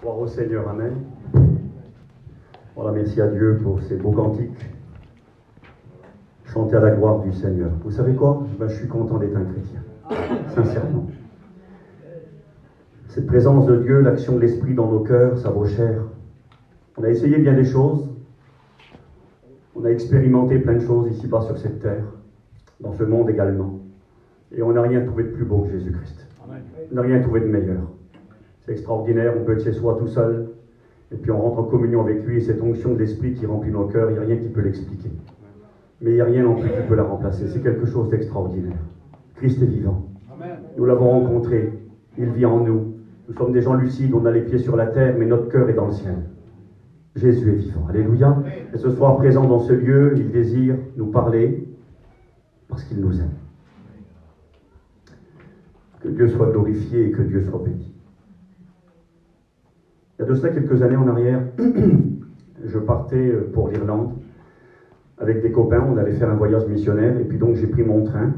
Gloire au Seigneur, amen. Voilà, merci à Dieu pour ces beaux cantiques. Chanter à la gloire du Seigneur. Vous savez quoi? Je suis content d'être un chrétien. Sincèrement. Cette présence de Dieu, l'action de l'Esprit dans nos cœurs, ça vaut cher. On a essayé bien des choses. On a expérimenté plein de choses ici-bas sur cette terre, dans ce monde également. Et on n'a rien trouvé de plus beau que Jésus-Christ. On n'a rien trouvé de meilleur. C'est extraordinaire, on peut être chez soi tout seul, et puis on rentre en communion avec lui, et cette onction de l'Esprit qui remplit nos cœurs, il n'y a rien qui peut l'expliquer. Mais il n'y a rien non plus qui peut la remplacer. C'est quelque chose d'extraordinaire. Christ est vivant. Nous l'avons rencontré. Il vit en nous. Nous sommes des gens lucides, on a les pieds sur la terre, mais notre cœur est dans le ciel. Jésus est vivant. Alléluia. Et ce soir, présent dans ce lieu, il désire nous parler parce qu'il nous aime. Que Dieu soit glorifié et que Dieu soit béni. Il y a de cela quelques années en arrière, je partais pour l'Irlande avec des copains, on allait faire un voyage missionnaire, et puis donc j'ai pris mon train,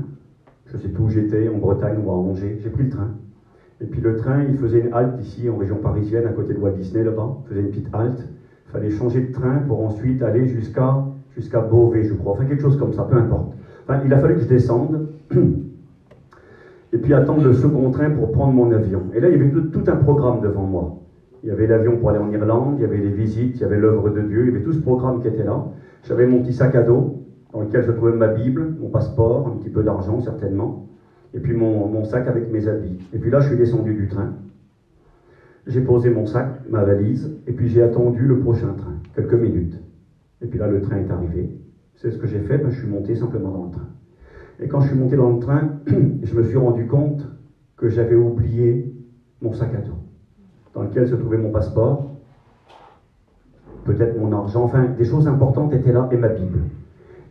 je sais plus où j'étais, en Bretagne ou à Angers, j'ai pris le train. Et puis le train, il faisait une halte ici, en région parisienne, à côté de Walt Disney, là-bas, il faisait une petite halte, il fallait changer de train pour ensuite aller jusqu'à Beauvais, je crois, enfin quelque chose comme ça, peu importe. Enfin, il a fallu que je descende, et puis attendre le second train pour prendre mon avion. Et là, il y avait tout un programme devant moi. Il y avait l'avion pour aller en Irlande, il y avait les visites, il y avait l'œuvre de Dieu, il y avait tout ce programme qui était là. J'avais mon petit sac à dos, dans lequel je trouvais ma Bible, mon passeport, un petit peu d'argent certainement, et puis mon sac avec mes habits. Et puis là, je suis descendu du train. J'ai posé mon sac, ma valise, et puis j'ai attendu le prochain train, quelques minutes. Et puis là, le train est arrivé. C'est ce que j'ai fait, je suis monté simplement dans le train. Et quand je suis monté dans le train, je me suis rendu compte que j'avais oublié mon sac à dos, dans lequel se trouvait mon passeport, peut-être mon argent, enfin, des choses importantes étaient là, et ma Bible.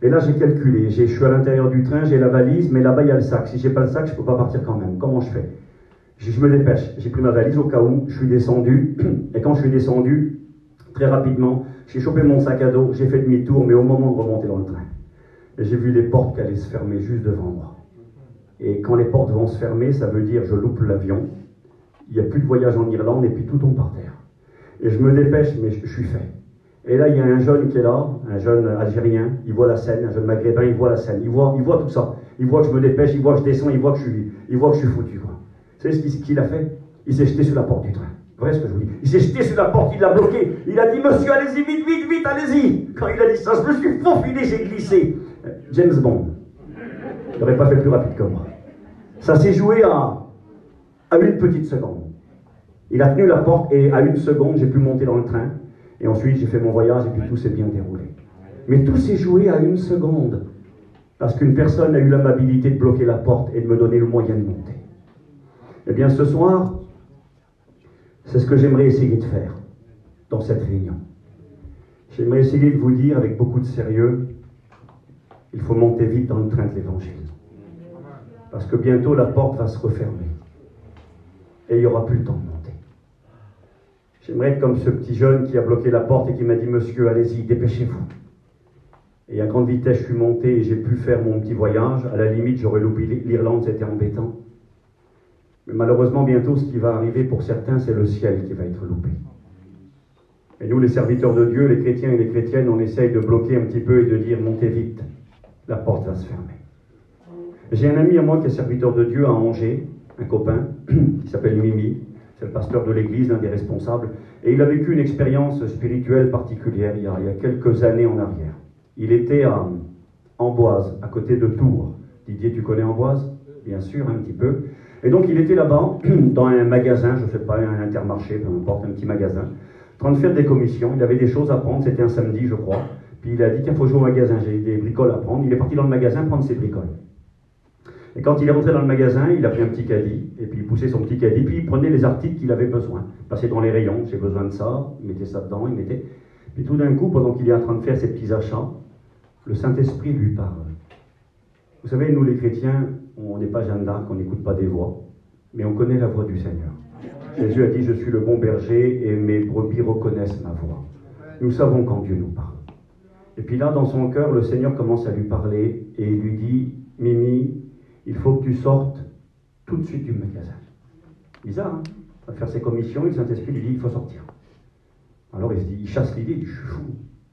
Et là, j'ai calculé, je suis à l'intérieur du train, j'ai la valise, mais là-bas, il y a le sac. Si j'ai pas le sac, je ne peux pas partir quand même. Comment je fais? Je me dépêche. J'ai pris ma valise au cas où, je suis descendu, et quand je suis descendu, très rapidement, j'ai chopé mon sac à dos, j'ai fait demi-tour, mais au moment de remonter dans le train, et j'ai vu les portes qui allaient se fermer juste devant moi. Et quand les portes vont se fermer, ça veut dire je loupe l'avion, il n'y a plus de voyage en Irlande, et puis tout tombe par terre. Et je me dépêche, mais je suis fait. Et là, il y a un jeune qui est là, un jeune Algérien, il voit la scène, un jeune Maghrébin, il voit la scène, il voit tout ça. Il voit que je me dépêche, il voit que je descends, il voit que je suis foutu. Quoi. Vous savez ce qu'il a fait? Il s'est jeté sur la porte du train. Vrai ce que je vous dis. Il s'est jeté sur la porte, il l'a bloqué. Il a dit, monsieur, allez-y, vite, vite, vite, allez-y. Quand il a dit ça, je me suis faufilé, j'ai glissé. James Bond. Il n'aurait pas fait plus rapide que moi. Ça s'est joué à une petite seconde. Il a tenu la porte et à une seconde, j'ai pu monter dans le train. Et ensuite, j'ai fait mon voyage et puis tout s'est bien déroulé. Mais tout s'est joué à une seconde. Parce qu'une personne a eu l'amabilité de bloquer la porte et de me donner le moyen de monter. Eh bien, ce soir, c'est ce que j'aimerais essayer de faire dans cette réunion. J'aimerais essayer de vous dire avec beaucoup de sérieux, il faut monter vite dans le train de l'Évangile. Parce que bientôt, la porte va se refermer. Et il n'y aura plus le temps de monter. J'aimerais être comme ce petit jeune qui a bloqué la porte et qui m'a dit « Monsieur, allez-y, dépêchez-vous ». Et à grande vitesse, je suis monté et j'ai pu faire mon petit voyage. À la limite, j'aurais loupé l'Irlande, c'était embêtant. Mais malheureusement, bientôt, ce qui va arriver pour certains, c'est le ciel qui va être loupé. Et nous, les serviteurs de Dieu, les chrétiens et les chrétiennes, on essaye de bloquer un petit peu et de dire « Montez vite, la porte va se fermer ». J'ai un ami à moi qui est serviteur de Dieu à Angers, un copain, qui s'appelle Mimi. C'est le pasteur de l'église, l'un des responsables, et il a vécu une expérience spirituelle particulière il y a quelques années en arrière. Il était à Amboise, à côté de Tours. Didier, tu connais Amboise? Bien sûr, un petit peu. Et donc il était là-bas, dans un magasin, je ne sais pas, un Intermarché, peu importe, un petit magasin, en train de faire des commissions. Il avait des choses à prendre, c'était un samedi, je crois. Puis il a dit, tiens, il faut jouer au magasin, j'ai des bricoles à prendre. Il est parti dans le magasin prendre ses bricoles. Et quand il est rentré dans le magasin, il a pris un petit caddie, et puis il poussait son petit caddie, puis il prenait les articles qu'il avait besoin. Il passait dans les rayons, j'ai besoin de ça, il mettait ça dedans, il mettait... Puis tout d'un coup, pendant qu'il est en train de faire ses petits achats, le Saint-Esprit lui parle. Vous savez, nous les chrétiens, on n'est pas Jeanne d'Arc, on n'écoute pas des voix, mais on connaît la voix du Seigneur. Jésus a dit, je suis le bon berger, et mes brebis reconnaissent ma voix. Nous savons quand Dieu nous parle. Et puis là, dans son cœur, le Seigneur commence à lui parler, et il lui dit, Mimi, il faut que tu sortes tout de suite du magasin. Bizarre, hein? va faire ses commissions, et le Saint-Esprit lui dit, il faut sortir. Alors il se dit, il chasse l'idée, il dit, je suis fou,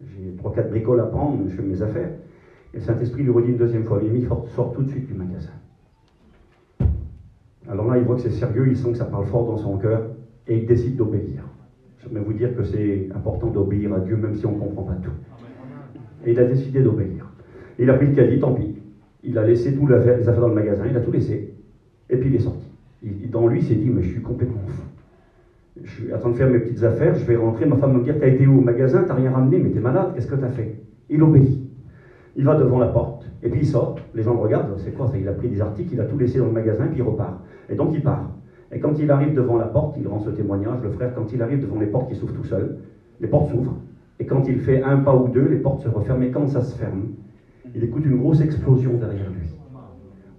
j'ai 3-4 bricoles à prendre, je fais mes affaires. Et le Saint-Esprit lui redit une deuxième fois, Mimi, sort tout de suite du magasin. Alors là, il voit que c'est sérieux, il sent que ça parle fort dans son cœur, et il décide d'obéir. J'aimerais vous dire que c'est important d'obéir à Dieu, même si on ne comprend pas tout. Et il a décidé d'obéir. Il a pris le caddie, tant pis. Il a laissé toutes les affaires dans le magasin, il a tout laissé, et puis il est sorti. Dans lui, il s'est dit, mais je suis complètement fou. Je suis en train de faire mes petites affaires, je vais rentrer, ma femme me dit, t'as été où au magasin, t'as rien ramené, mais t'es malade, qu'est-ce que t'as fait? Il obéit. Il va devant la porte, et puis il sort, les gens le regardent, c'est quoi ça? Il a pris des articles, il a tout laissé dans le magasin, puis il repart. Et donc il part. Et quand il arrive devant la porte, il rend ce témoignage, le frère, quand il arrive devant les portes, il s'ouvre tout seul, les portes s'ouvrent, et quand il fait un pas ou deux, les portes se referment, et quand ça se ferme, il écoute une grosse explosion derrière lui.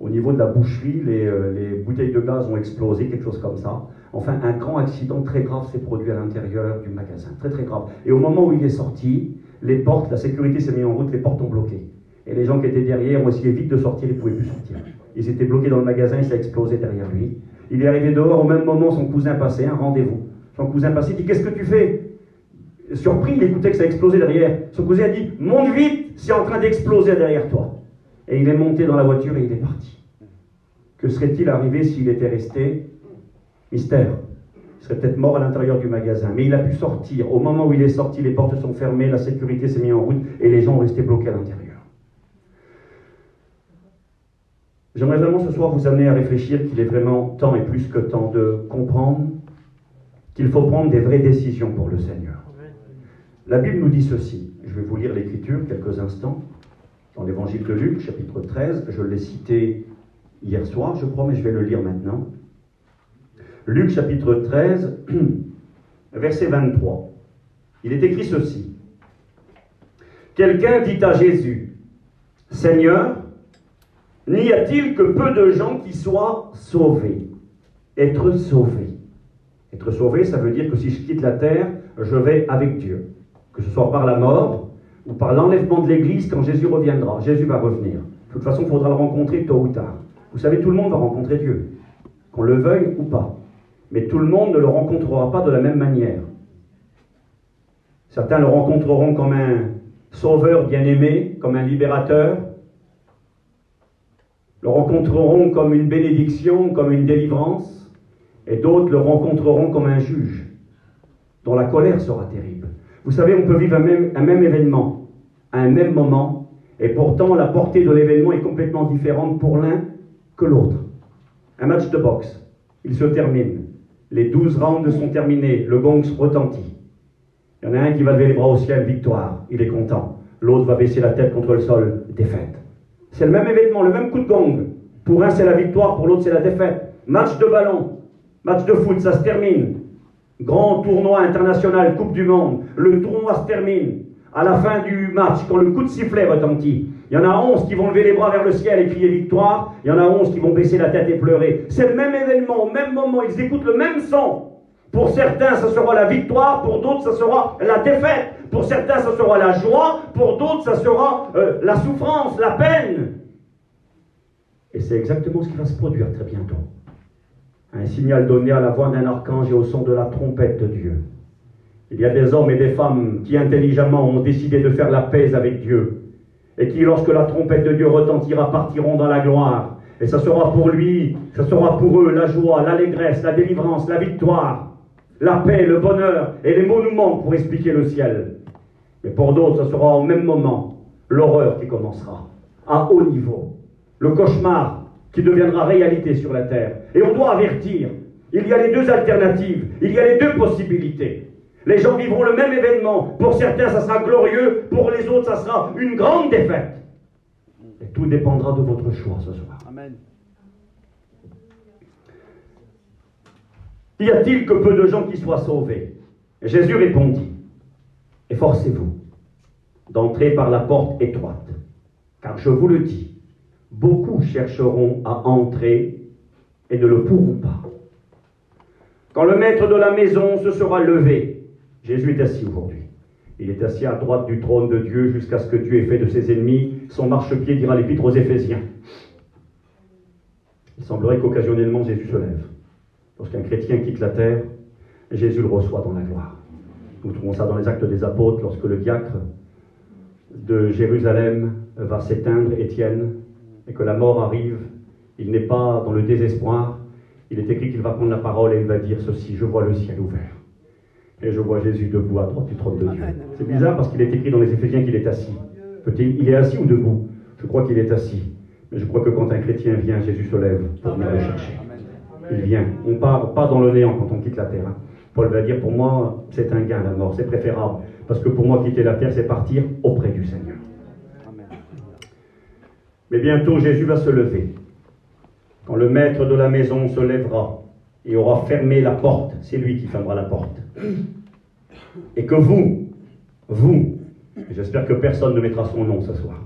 Au niveau de la boucherie, les bouteilles de gaz ont explosé, quelque chose comme ça. Enfin, un grand accident très grave s'est produit à l'intérieur du magasin, très très grave. Et au moment où il est sorti, les portes, la sécurité s'est mise en route, les portes ont bloqué. Et les gens qui étaient derrière ont essayé vite de sortir, ils ne pouvaient plus sortir. Ils étaient bloqués dans le magasin et ça a explosé derrière lui. Il est arrivé dehors, au même moment, son cousin passait, un rendez-vous. Son cousin passait, il dit, qu'est-ce que tu fais? Surpris, il écoutait que ça explosait derrière. Son cousin a dit, monte vite, c'est en train d'exploser derrière toi. Et il est monté dans la voiture et il est parti. Que serait-il arrivé s'il était resté? Mystère. Il serait peut-être mort à l'intérieur du magasin. Mais il a pu sortir. Au moment où il est sorti, les portes sont fermées, la sécurité s'est mise en route et les gens ont resté bloqués à l'intérieur. J'aimerais vraiment ce soir vous amener à réfléchir qu'il est vraiment temps et plus que temps de comprendre qu'il faut prendre des vraies décisions pour le Seigneur. La Bible nous dit ceci. Je vais vous lire l'Écriture quelques instants. Dans l'évangile de Luc, chapitre 13, je l'ai cité hier soir, je crois, mais je vais le lire maintenant. Luc, chapitre 13, verset 23. Il est écrit ceci. Quelqu'un dit à Jésus, « Seigneur, n'y a-t-il que peu de gens qui soient sauvés ?» Être sauvé. Être sauvé, ça veut dire que si je quitte la terre, je vais avec Dieu. Que ce soit par la mort, ou par l'enlèvement de l'Église quand Jésus reviendra. Jésus va revenir. De toute façon, il faudra le rencontrer tôt ou tard. Vous savez, tout le monde va rencontrer Dieu, qu'on le veuille ou pas. Mais tout le monde ne le rencontrera pas de la même manière. Certains le rencontreront comme un sauveur bien-aimé, comme un libérateur, le rencontreront comme une bénédiction, comme une délivrance, et d'autres le rencontreront comme un juge, dont la colère sera terrible. Vous savez, on peut vivre un même événement, à un même moment, et pourtant la portée de l'événement est complètement différente pour l'un que l'autre. Un match de boxe, il se termine. Les 12 rounds sont terminés, le gong retentit. Il y en a un qui va lever les bras au ciel, victoire, il est content. L'autre va baisser la tête contre le sol, défaite. C'est le même événement, le même coup de gong. Pour un, c'est la victoire, pour l'autre, c'est la défaite. Match de ballon, match de foot, ça se termine. Grand tournoi international, Coupe du Monde. Le tournoi se termine. À la fin du match, quand le coup de sifflet retentit, il y en a 11 qui vont lever les bras vers le ciel et crier victoire. Il y en a 11 qui vont baisser la tête et pleurer. C'est le même événement, au même moment. Ils écoutent le même son. Pour certains, ça sera la victoire. Pour d'autres, ça sera la défaite. Pour certains, ça sera la joie. Pour d'autres, ça sera la souffrance, la peine. Et c'est exactement ce qui va se produire très bientôt. Un signal donné à la voix d'un archange et au son de la trompette de Dieu. Il y a des hommes et des femmes qui intelligemment ont décidé de faire la paix avec Dieu et qui, lorsque la trompette de Dieu retentira, partiront dans la gloire. Et ça sera pour lui, ça sera pour eux la joie, l'allégresse, la délivrance, la victoire, la paix, le bonheur, et les mots nous manquent pour expliquer le ciel. Mais pour d'autres, ça sera au même moment l'horreur qui commencera, à haut niveau, le cauchemar qui deviendra réalité sur la terre. Et on doit avertir, il y a les deux alternatives, il y a les deux possibilités. Les gens vivront le même événement. Pour certains, ça sera glorieux. Pour les autres, ça sera une grande défaite. Et tout dépendra de votre choix ce soir. Amen. Y a-t-il que peu de gens qui soient sauvés? Et Jésus répondit, efforcez-vous d'entrer par la porte étroite, car je vous le dis, beaucoup chercheront à entrer et ne le pourront pas. Quand le maître de la maison se sera levé, Jésus est assis aujourd'hui. Il est assis à droite du trône de Dieu jusqu'à ce que Dieu ait fait de ses ennemis son marchepied, dira l'Épître aux Éphésiens. Il semblerait qu'occasionnellement Jésus se lève. Lorsqu'un chrétien quitte la terre, Jésus le reçoit dans la gloire. Nous trouvons ça dans les Actes des Apôtres, lorsque le diacre de Jérusalem va s'éteindre, Étienne, et que la mort arrive. Il n'est pas dans le désespoir. Il est écrit qu'il va prendre la parole et il va dire ceci: je vois le ciel ouvert. Et je vois Jésus debout à droite du trône de Dieu. C'est bizarre parce qu'il est écrit dans les Éphésiens qu'il est assis. Il est assis ou debout? Je crois qu'il est assis. Mais je crois que quand un chrétien vient, Jésus se lève pour venir le chercher. Il vient. On ne part pas dans le néant quand on quitte la terre. Paul va dire, pour moi, c'est un gain la mort, c'est préférable. Parce que pour moi, quitter la terre, c'est partir auprès du Seigneur. Mais bientôt, Jésus va se lever. Quand le maître de la maison se lèvera et aura fermé la porte, c'est lui qui fermera la porte. Et que vous, j'espère que personne ne mettra son nom ce soir,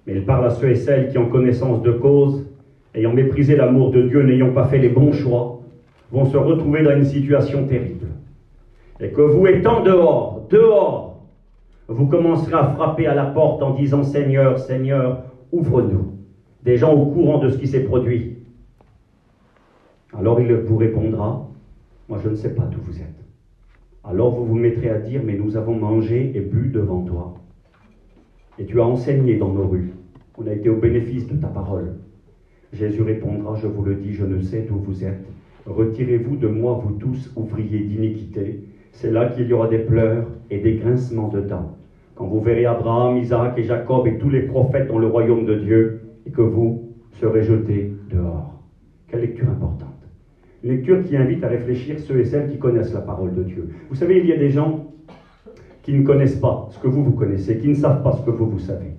mais il parle à ceux et celles qui, en connaissance de cause, ayant méprisé l'amour de Dieu, n'ayant pas fait les bons choix, vont se retrouver dans une situation terrible. Et que vous, étant dehors, vous commencerez à frapper à la porte en disant: Seigneur, Seigneur, ouvre-nous. Des gens au courant de ce qui s'est produit. Alors il vous répondra: moi je ne sais pas d'où vous êtes. Alors vous vous mettrez à dire: mais nous avons mangé et bu devant toi. Et tu as enseigné dans nos rues. On a été au bénéfice de ta parole. Jésus répondra: je vous le dis, je ne sais d'où vous êtes. Retirez-vous de moi, vous tous, ouvriers d'iniquité. C'est là qu'il y aura des pleurs et des grincements de dents. Quand vous verrez Abraham, Isaac et Jacob et tous les prophètes dans le royaume de Dieu, et que vous serez jetés dehors. Quelle lecture importante. Une lecture qui invite à réfléchir ceux et celles qui connaissent la parole de Dieu. Vous savez, il y a des gens qui ne connaissent pas ce que vous connaissez, qui ne savent pas ce que vous savez.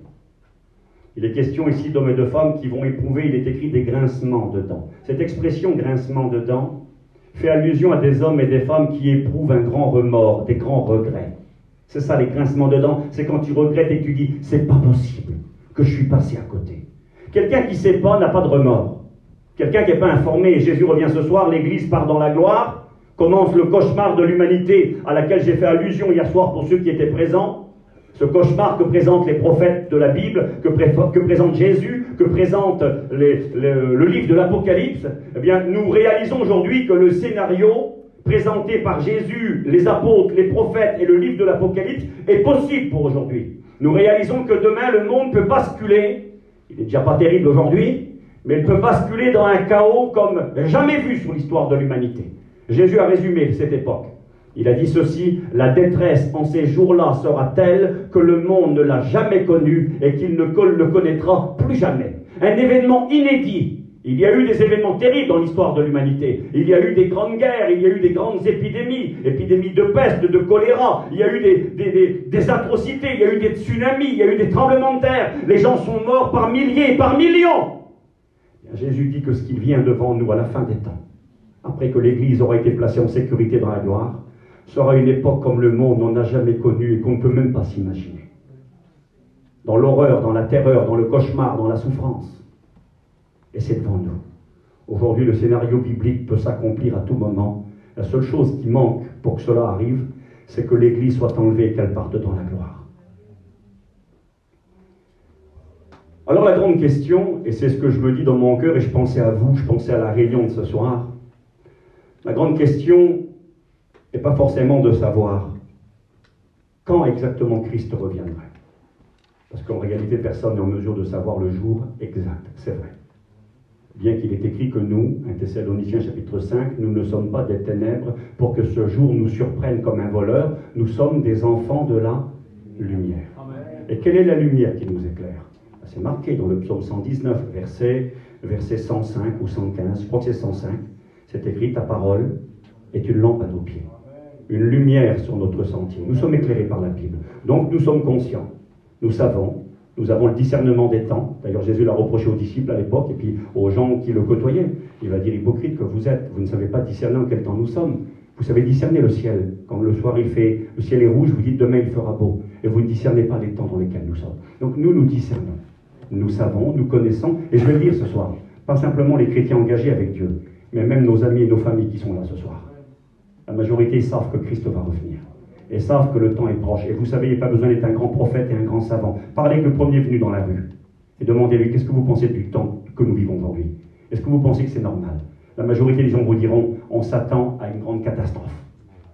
Il est question ici d'hommes et de femmes qui vont éprouver, il est écrit, des grincements de dents. Cette expression grincement de dents fait allusion à des hommes et des femmes qui éprouvent un grand remords, des grands regrets. C'est ça, les grincements de dents, c'est quand tu regrettes et que tu dis: c'est pas possible que je suis passé à côté. Quelqu'un qui ne sait pas n'a pas de remords. Quelqu'un qui n'est pas informé, et Jésus revient ce soir, l'Église part dans la gloire, commence le cauchemar de l'humanité à laquelle j'ai fait allusion hier soir pour ceux qui étaient présents. Ce cauchemar que présentent les prophètes de la Bible, que présente Jésus, que présente le livre de l'Apocalypse, eh bien, nous réalisons aujourd'hui que le scénario présenté par Jésus, les apôtres, les prophètes et le livre de l'Apocalypse est possible pour aujourd'hui. Nous réalisons que demain, le monde peut basculer. Il n'est déjà pas terrible aujourd'hui, mais il peut basculer dans un chaos comme jamais vu sur l'histoire de l'humanité. Jésus a résumé cette époque. Il a dit ceci: la détresse en ces jours-là sera telle que le monde ne l'a jamais connue et qu'il ne le connaîtra plus jamais. Un événement inédit. Il y a eu des événements terribles dans l'histoire de l'humanité. Il y a eu des grandes guerres, il y a eu des grandes épidémies de peste, de choléra, il y a eu des atrocités, il y a eu des tsunamis, il y a eu des tremblements de terre. Les gens sont morts par milliers, par millions. Jésus dit que ce qui vient devant nous à la fin des temps, après que l'Église aura été placée en sécurité dans la gloire, sera une époque comme le monde n'en a jamais connue et qu'on ne peut même pas s'imaginer. Dans l'horreur, dans la terreur, dans le cauchemar, dans la souffrance. Et c'est devant nous. Aujourd'hui, le scénario biblique peut s'accomplir à tout moment. La seule chose qui manque pour que cela arrive, c'est que l'Église soit enlevée et qu'elle parte dans la gloire. Alors la grande question, et c'est ce que je me dis dans mon cœur, et je pensais à vous, je pensais à la réunion de ce soir, la grande question n'est pas forcément de savoir quand exactement Christ reviendrait. Parce qu'en réalité, personne n'est en mesure de savoir le jour exact, c'est vrai. Bien qu'il est écrit que nous, 1 Thessaloniciens chapitre 5, nous ne sommes pas des ténèbres pour que ce jour nous surprenne comme un voleur, nous sommes des enfants de la lumière. Amen. Et quelle est la lumière qui nous éclaire? C'est marqué dans le psaume 119, verset 105 ou 115, je crois que c'est 105, c'est écrit: ta parole est une lampe à nos pieds, une lumière sur notre sentier. Nous sommes éclairés par la Bible, donc nous sommes conscients, nous savons. Nous avons le discernement des temps. D'ailleurs, Jésus l'a reproché aux disciples à l'époque et puis aux gens qui le côtoyaient. Il va dire: hypocrite que vous êtes, vous ne savez pas discerner en quel temps nous sommes. Vous savez discerner le ciel. Quand le soir le ciel est rouge, vous dites demain il fera beau. Et vous ne discernez pas les temps dans lesquels nous sommes. Donc nous discernons. Nous savons, nous connaissons. Et je vais le dire ce soir, pas simplement les chrétiens engagés avec Dieu, mais même nos amis et nos familles qui sont là ce soir. La majorité savent que Christ va revenir. Et savent que le temps est proche. Et vous savez, il n'y a pas besoin d'être un grand prophète et un grand savant. Parlez avec le premier venu dans la rue. Et demandez-lui: qu'est-ce que vous pensez du temps que nous vivons aujourd'hui? Est-ce que vous pensez que c'est normal? La majorité des gens vous diront, on s'attend à une grande catastrophe.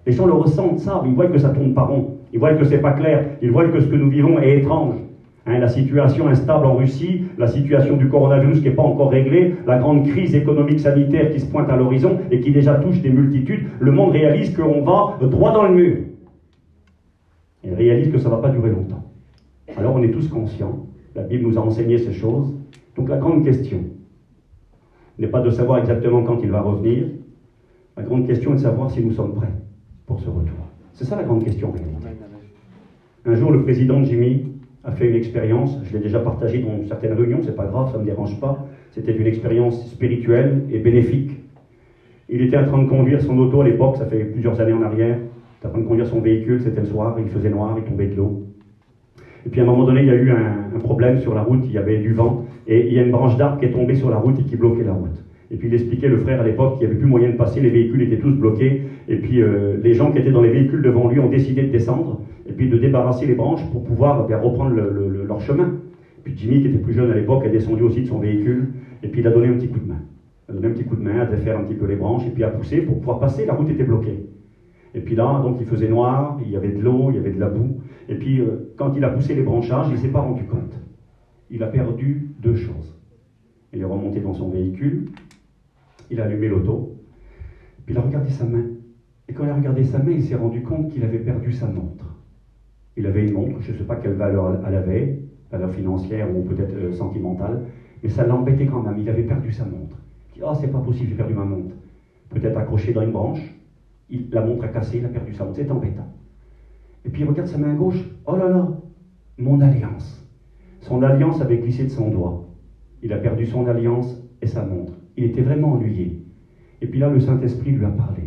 Les gens le ressentent, ça, ils voient que ça tourne pas rond, ils voient que c'est pas clair, ils voient que ce que nous vivons est étrange. Hein, la situation instable en Russie, la situation du coronavirus qui n'est pas encore réglée, la grande crise économique sanitaire qui se pointe à l'horizon et qui déjà touche des multitudes, le monde réalise qu'on va droit dans le mur. Il réalise que ça ne va pas durer longtemps. Alors on est tous conscients, la Bible nous a enseigné ces choses, donc la grande question n'est pas de savoir exactement quand il va revenir, la grande question est de savoir si nous sommes prêts pour ce retour. C'est ça la grande question réalité. Un jour le président Jimmy a fait une expérience, je l'ai déjà partagée dans certaines réunions, c'est pas grave, ça ne me dérange pas, c'était une expérience spirituelle et bénéfique. Il était en train de conduire son auto à l'époque, ça fait plusieurs années en arrière, il était en train de conduire son véhicule, c'était le soir, il faisait noir, il tombait de l'eau. Et puis à un moment donné, il y a eu un problème sur la route, il y avait du vent, et il y a une branche d'arbre qui est tombée sur la route et qui bloquait la route. Et puis il expliquait, le frère à l'époque, qu'il n'y avait plus moyen de passer, les véhicules étaient tous bloqués, et puis les gens qui étaient dans les véhicules devant lui ont décidé de descendre, et puis de débarrasser les branches pour pouvoir reprendre leur chemin. Puis Jimmy, qui était plus jeune à l'époque, est descendu aussi de son véhicule, et puis il a donné un petit coup de main. Il a donné un petit coup de main, à défaire un petit peu les branches, et puis à pousser pour pouvoir passer, la route était bloquée. Et puis là, donc il faisait noir, il y avait de l'eau, il y avait de la boue, et puis quand il a poussé les branchages, il ne s'est pas rendu compte. Il a perdu deux choses. Il est remonté dans son véhicule, il a allumé l'auto, puis il a regardé sa main. Et quand il a regardé sa main, il s'est rendu compte qu'il avait perdu sa montre. Il avait une montre, je ne sais pas quelle valeur elle avait, valeur financière ou peut-être sentimentale, mais ça l'embêtait quand même, il avait perdu sa montre. Il dit, ah, c'est pas possible, j'ai perdu ma montre. Peut-être accroché dans une branche, la montre a cassé, il a perdu sa montre, c'est embêtant. Et puis il regarde sa main gauche, oh là là, mon alliance. Son alliance avait glissé de son doigt. Il a perdu son alliance et sa montre. Il était vraiment ennuyé. Et puis là, le Saint-Esprit lui a parlé.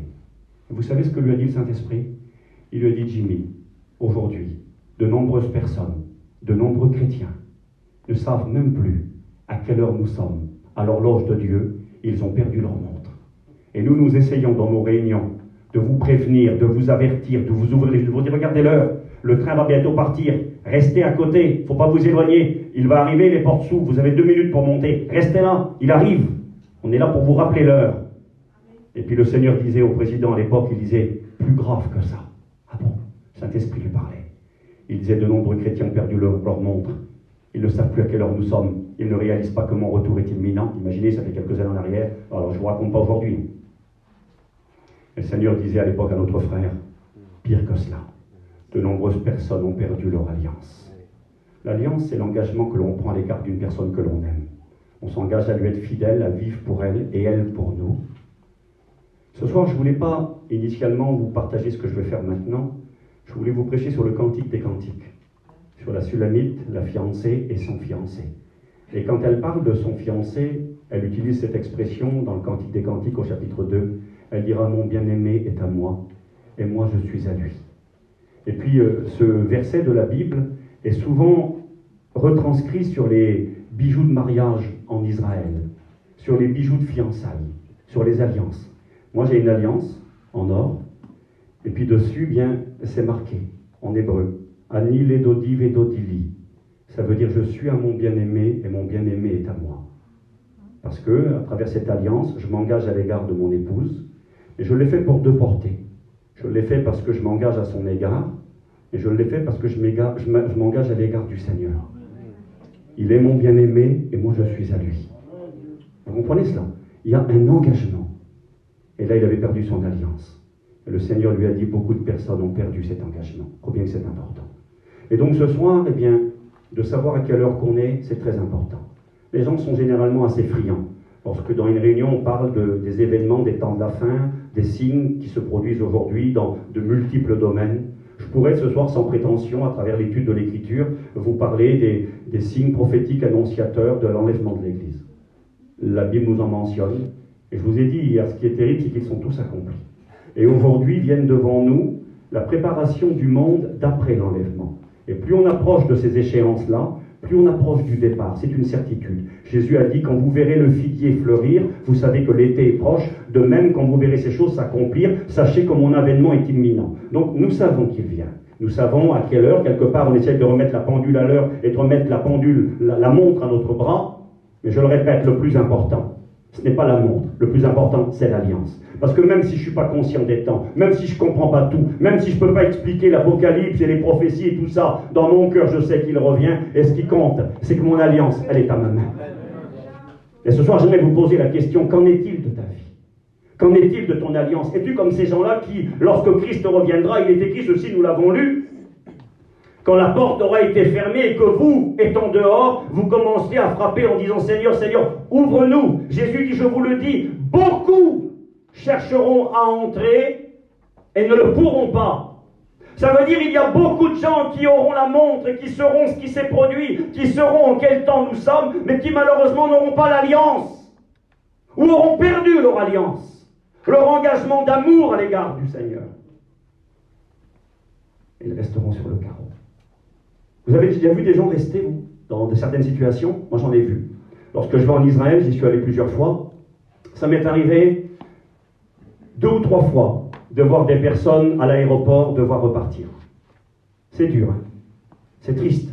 Et vous savez ce que lui a dit le Saint-Esprit? Il lui a dit, Jimmy, aujourd'hui, de nombreuses personnes, de nombreux chrétiens, ne savent même plus à quelle heure nous sommes. À l'horloge de Dieu, ils ont perdu leur montre. Et nous essayons dans nos réunions de vous prévenir, de vous avertir, de vous ouvrir les yeux, de vous dire, regardez l'heure, le train va bientôt partir, restez à côté, il ne faut pas vous éloigner, il va arriver, les portes s'ouvrent, vous avez 2 minutes pour monter, restez là, il arrive, on est là pour vous rappeler l'heure. Et puis le Seigneur disait au président à l'époque, il disait, plus grave que ça. Ah bon? Saint-Esprit lui parlait. Il disait, de nombreux chrétiens ont perdu leur montre, ils ne savent plus à quelle heure nous sommes, ils ne réalisent pas que mon retour est imminent. Imaginez, ça fait quelques années en arrière, alors je ne vous raconte pas aujourd'hui. Le Seigneur disait à l'époque à notre frère, pire que cela, de nombreuses personnes ont perdu leur alliance. L'alliance, c'est l'engagement que l'on prend à l'égard d'une personne que l'on aime. On s'engage à lui être fidèle, à vivre pour elle et elle pour nous. Ce soir, je ne voulais pas initialement vous partager ce que je vais faire maintenant. Je voulais vous prêcher sur le Cantique des Cantiques, sur la Sulamite, la fiancée et son fiancé. Et quand elle parle de son fiancé, elle utilise cette expression dans le Cantique des Cantiques au chapitre 2. Elle dira, mon bien-aimé est à moi, et moi je suis à lui. Et puis ce verset de la Bible est souvent retranscrit sur les bijoux de mariage en Israël, sur les bijoux de fiançailles, sur les alliances. Moi j'ai une alliance en or, et puis dessus, bien, c'est marqué en hébreu, Ani ledodi vedodili. Ça veut dire je suis à mon bien-aimé et mon bien-aimé est à moi. Parce que, à travers cette alliance, je m'engage à l'égard de mon épouse, et je l'ai fait pour 2 portées. Je l'ai fait parce que je m'engage à son égard, et je l'ai fait parce que je m'engage à l'égard du Seigneur. Il est mon bien-aimé, et moi je suis à lui. Vous comprenez cela? Il y a un engagement. Et là, il avait perdu son alliance. Et le Seigneur lui a dit, beaucoup de personnes ont perdu cet engagement. Combien que c'est important. Et donc ce soir, eh bien, de savoir à quelle heure qu'on est, c'est très important. Les gens sont généralement assez friands. Lorsque dans une réunion, on parle des événements, des temps de la fin, des signes qui se produisent aujourd'hui dans de multiples domaines. Je pourrais ce soir, sans prétention, à travers l'étude de l'Écriture, vous parler des signes prophétiques annonciateurs de l'enlèvement de l'Église. La Bible nous en mentionne. Et je vous ai dit hier, ce qui est terrible, c'est qu'ils sont tous accomplis. Et aujourd'hui viennent devant nous la préparation du monde d'après l'enlèvement. Et plus on approche de ces échéances-là, plus on approche du départ, c'est une certitude. Jésus a dit, quand vous verrez le figuier fleurir, vous savez que l'été est proche. De même, quand vous verrez ces choses s'accomplir, sachez que mon avènement est imminent. Donc nous savons qu'il vient. Nous savons à quelle heure, quelque part, on essaie de remettre la pendule à l'heure et de remettre la pendule, la montre à notre bras. Mais je le répète, le plus important, Ce n'est pas la montre. Le plus important, c'est l'alliance. Parce que même si je ne suis pas conscient des temps, même si je ne comprends pas tout, même si je ne peux pas expliquer l'Apocalypse et les prophéties et tout ça, dans mon cœur, je sais qu'il revient. Et ce qui compte, c'est que mon alliance, elle est à ma main. Et ce soir, j'aimerais vous poser la question, qu'en est-il de ta vie? Qu'en est-il de ton alliance? Es-tu comme ces gens-là qui, lorsque Christ reviendra, il est écrit ceci, nous l'avons lu, quand la porte aura été fermée et que vous, étant dehors, vous commencerez à frapper en disant « Seigneur, Seigneur, ouvre-nous » Jésus dit « Je vous le dis, beaucoup chercheront à entrer et ne le pourront pas. » Ça veut dire qu'il y a beaucoup de gens qui auront la montre, qui sauront ce qui s'est produit, qui sauront en quel temps nous sommes, mais qui malheureusement n'auront pas l'alliance, ou auront perdu leur alliance, leur engagement d'amour à l'égard du Seigneur. Ils resteront sur le carreau. Vous avez déjà vu des gens rester, vous, dans certaines situations? Moi, j'en ai vu. Lorsque je vais en Israël, j'y suis allé plusieurs fois, ça m'est arrivé 2 ou 3 fois de voir des personnes à l'aéroport devoir repartir. C'est dur, hein? C'est triste.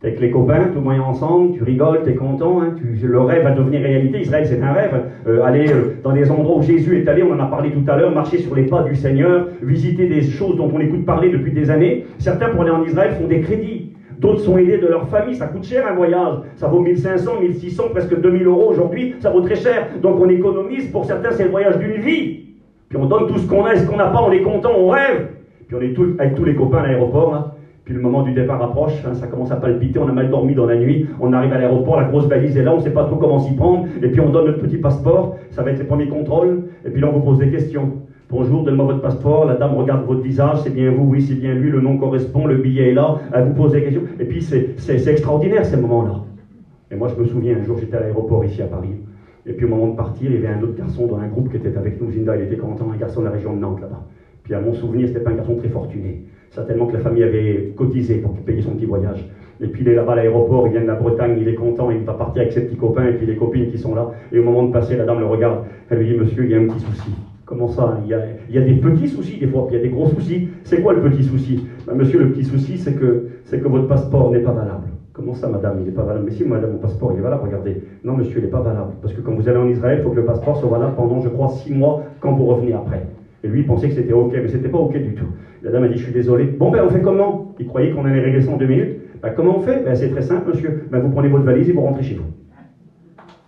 T'es avec les copains, tout le monde est ensemble, tu rigoles, t'es content, hein? Le rêve va devenir réalité. Israël, c'est un rêve. Aller dans les endroits où Jésus est allé, on en a parlé tout à l'heure, marcher sur les pas du Seigneur, visiter des choses dont on écoute parler depuis des années. Certains, pour aller en Israël, font des crédits. D'autres sont aidés de leur famille. Ça coûte cher un voyage. Ça vaut 1500, 1600, presque 2000 euros aujourd'hui. Ça vaut très cher. Donc on économise. Pour certains, c'est le voyage d'une vie. Puis on donne tout ce qu'on a et ce qu'on n'a pas. On est content, on rêve. Puis on est avec tous les copains à l'aéroport, là. Puis le moment du départ approche, hein, ça commence à palpiter, on a mal dormi dans la nuit, on arrive à l'aéroport, la grosse valise est là, on ne sait pas trop comment s'y prendre, et puis on donne notre petit passeport, ça va être les premiers contrôles, et puis là on vous pose des questions. Bonjour, donnez-moi votre passeport, la dame regarde votre visage, c'est bien vous, oui c'est bien lui, le nom correspond, le billet est là, elle vous pose des questions, et puis c'est extraordinaire ces moments-là. Et moi je me souviens, un jour j'étais à l'aéroport ici à Paris, et puis au moment de partir, il y avait un autre garçon dans un groupe qui était avec nous, Zinda, il était content, un garçon de la région de Nantes là-bas. Puis à mon souvenir, c'était pas un garçon très fortuné. Certainement que la famille avait cotisé pour payer son petit voyage. Et puis il est là-bas à l'aéroport, il vient de la Bretagne, il est content, il va partir avec ses petits copains et puis les copines qui sont là. Et au moment de passer, la dame le regarde. Elle lui dit, monsieur, il y a un petit souci. Comment ça? Il y a des petits soucis des fois, puis il y a des gros soucis. C'est quoi le petit souci? Ben, monsieur, le petit souci, c'est que votre passeport n'est pas valable. Comment ça, madame, il n'est pas valable? Mais si, madame, mon passeport, il est valable, regardez. Non, monsieur, il n'est pas valable. Parce que quand vous allez en Israël, il faut que le passeport soit valable pendant, je crois, 6 mois quand vous revenez après. Et lui, il pensait que c'était OK, mais c'était pas OK du tout. La dame a dit, je suis désolé. Bon, ben, on fait comment? Il croyait qu'on allait régler ça en 2 minutes. Ben, comment on fait? Ben, c'est très simple, monsieur. Ben, vous prenez votre valise et vous rentrez chez vous.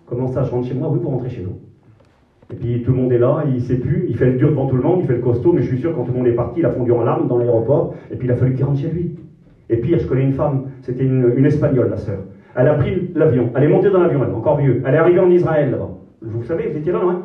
Comment ça, je rentre chez moi? Oui, vous rentrez chez vous. Et puis, tout le monde est là, il ne sait plus, il fait le dur devant tout le monde, il fait le costaud, mais je suis sûr, quand tout le monde est parti, il a fondu en larmes dans l'aéroport, et puis il a fallu qu'il rentre chez lui. Et pire, je connais une femme, c'était une Espagnole, la sœur. Elle a pris l'avion, elle est montée dans l'avion, elle, encore mieux. Elle est arrivée en Israël, là-bas. Vous savez, vous étiez là, non, hein?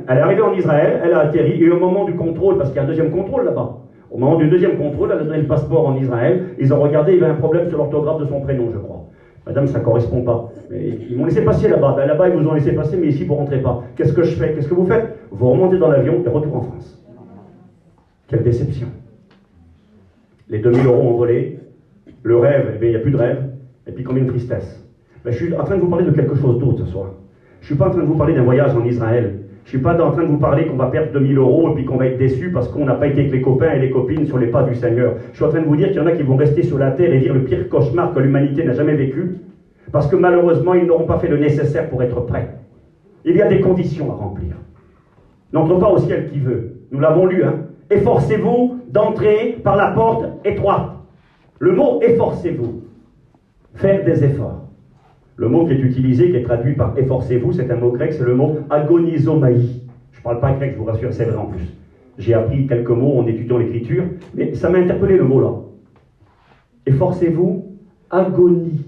Elle est arrivée en Israël, elle a atterri, et au moment du contrôle, parce qu'il y a un deuxième contrôle là-bas, au moment du deuxième contrôle, elle a donné le passeport en Israël, ils ont regardé, il y avait un problème sur l'orthographe de son prénom, je crois. Madame, ça ne correspond pas. Mais ils m'ont laissé passer là-bas. Ben, là-bas, ils vous ont laissé passer, mais ici, vous ne rentrez pas. Qu'est-ce que je fais? Qu'est-ce que vous faites? Vous remontez dans l'avion et retour en France. Quelle déception. Les 2000 euros ont volé. Le rêve, eh bien, il n'y a plus de rêve. Et puis, combien de tristesse. Ben, je suis en train de vous parler de quelque chose d'autre ce soir. Je ne suis pas en train de vous parler d'un voyage en Israël. Je ne suis pas en train de vous parler qu'on va perdre 2000 euros et puis qu'on va être déçu parce qu'on n'a pas été avec les copains et les copines sur les pas du Seigneur. Je suis en train de vous dire qu'il y en a qui vont rester sur la terre et dire le pire cauchemar que l'humanité n'a jamais vécu parce que malheureusement, ils n'auront pas fait le nécessaire pour être prêts. Il y a des conditions à remplir. N'entre pas au ciel qui veut. Nous l'avons lu, hein. Efforcez-vous d'entrer par la porte étroite. Le mot efforcez-vous. Faire des efforts. Le mot qui est utilisé, qui est traduit par efforcez-vous, c'est un mot grec, c'est le mot agonizomaï. Je ne parle pas grec, je vous rassure, c'est vrai en plus. J'ai appris quelques mots en étudiant l'écriture, mais ça m'a interpellé le mot là. Efforcez-vous, agonie.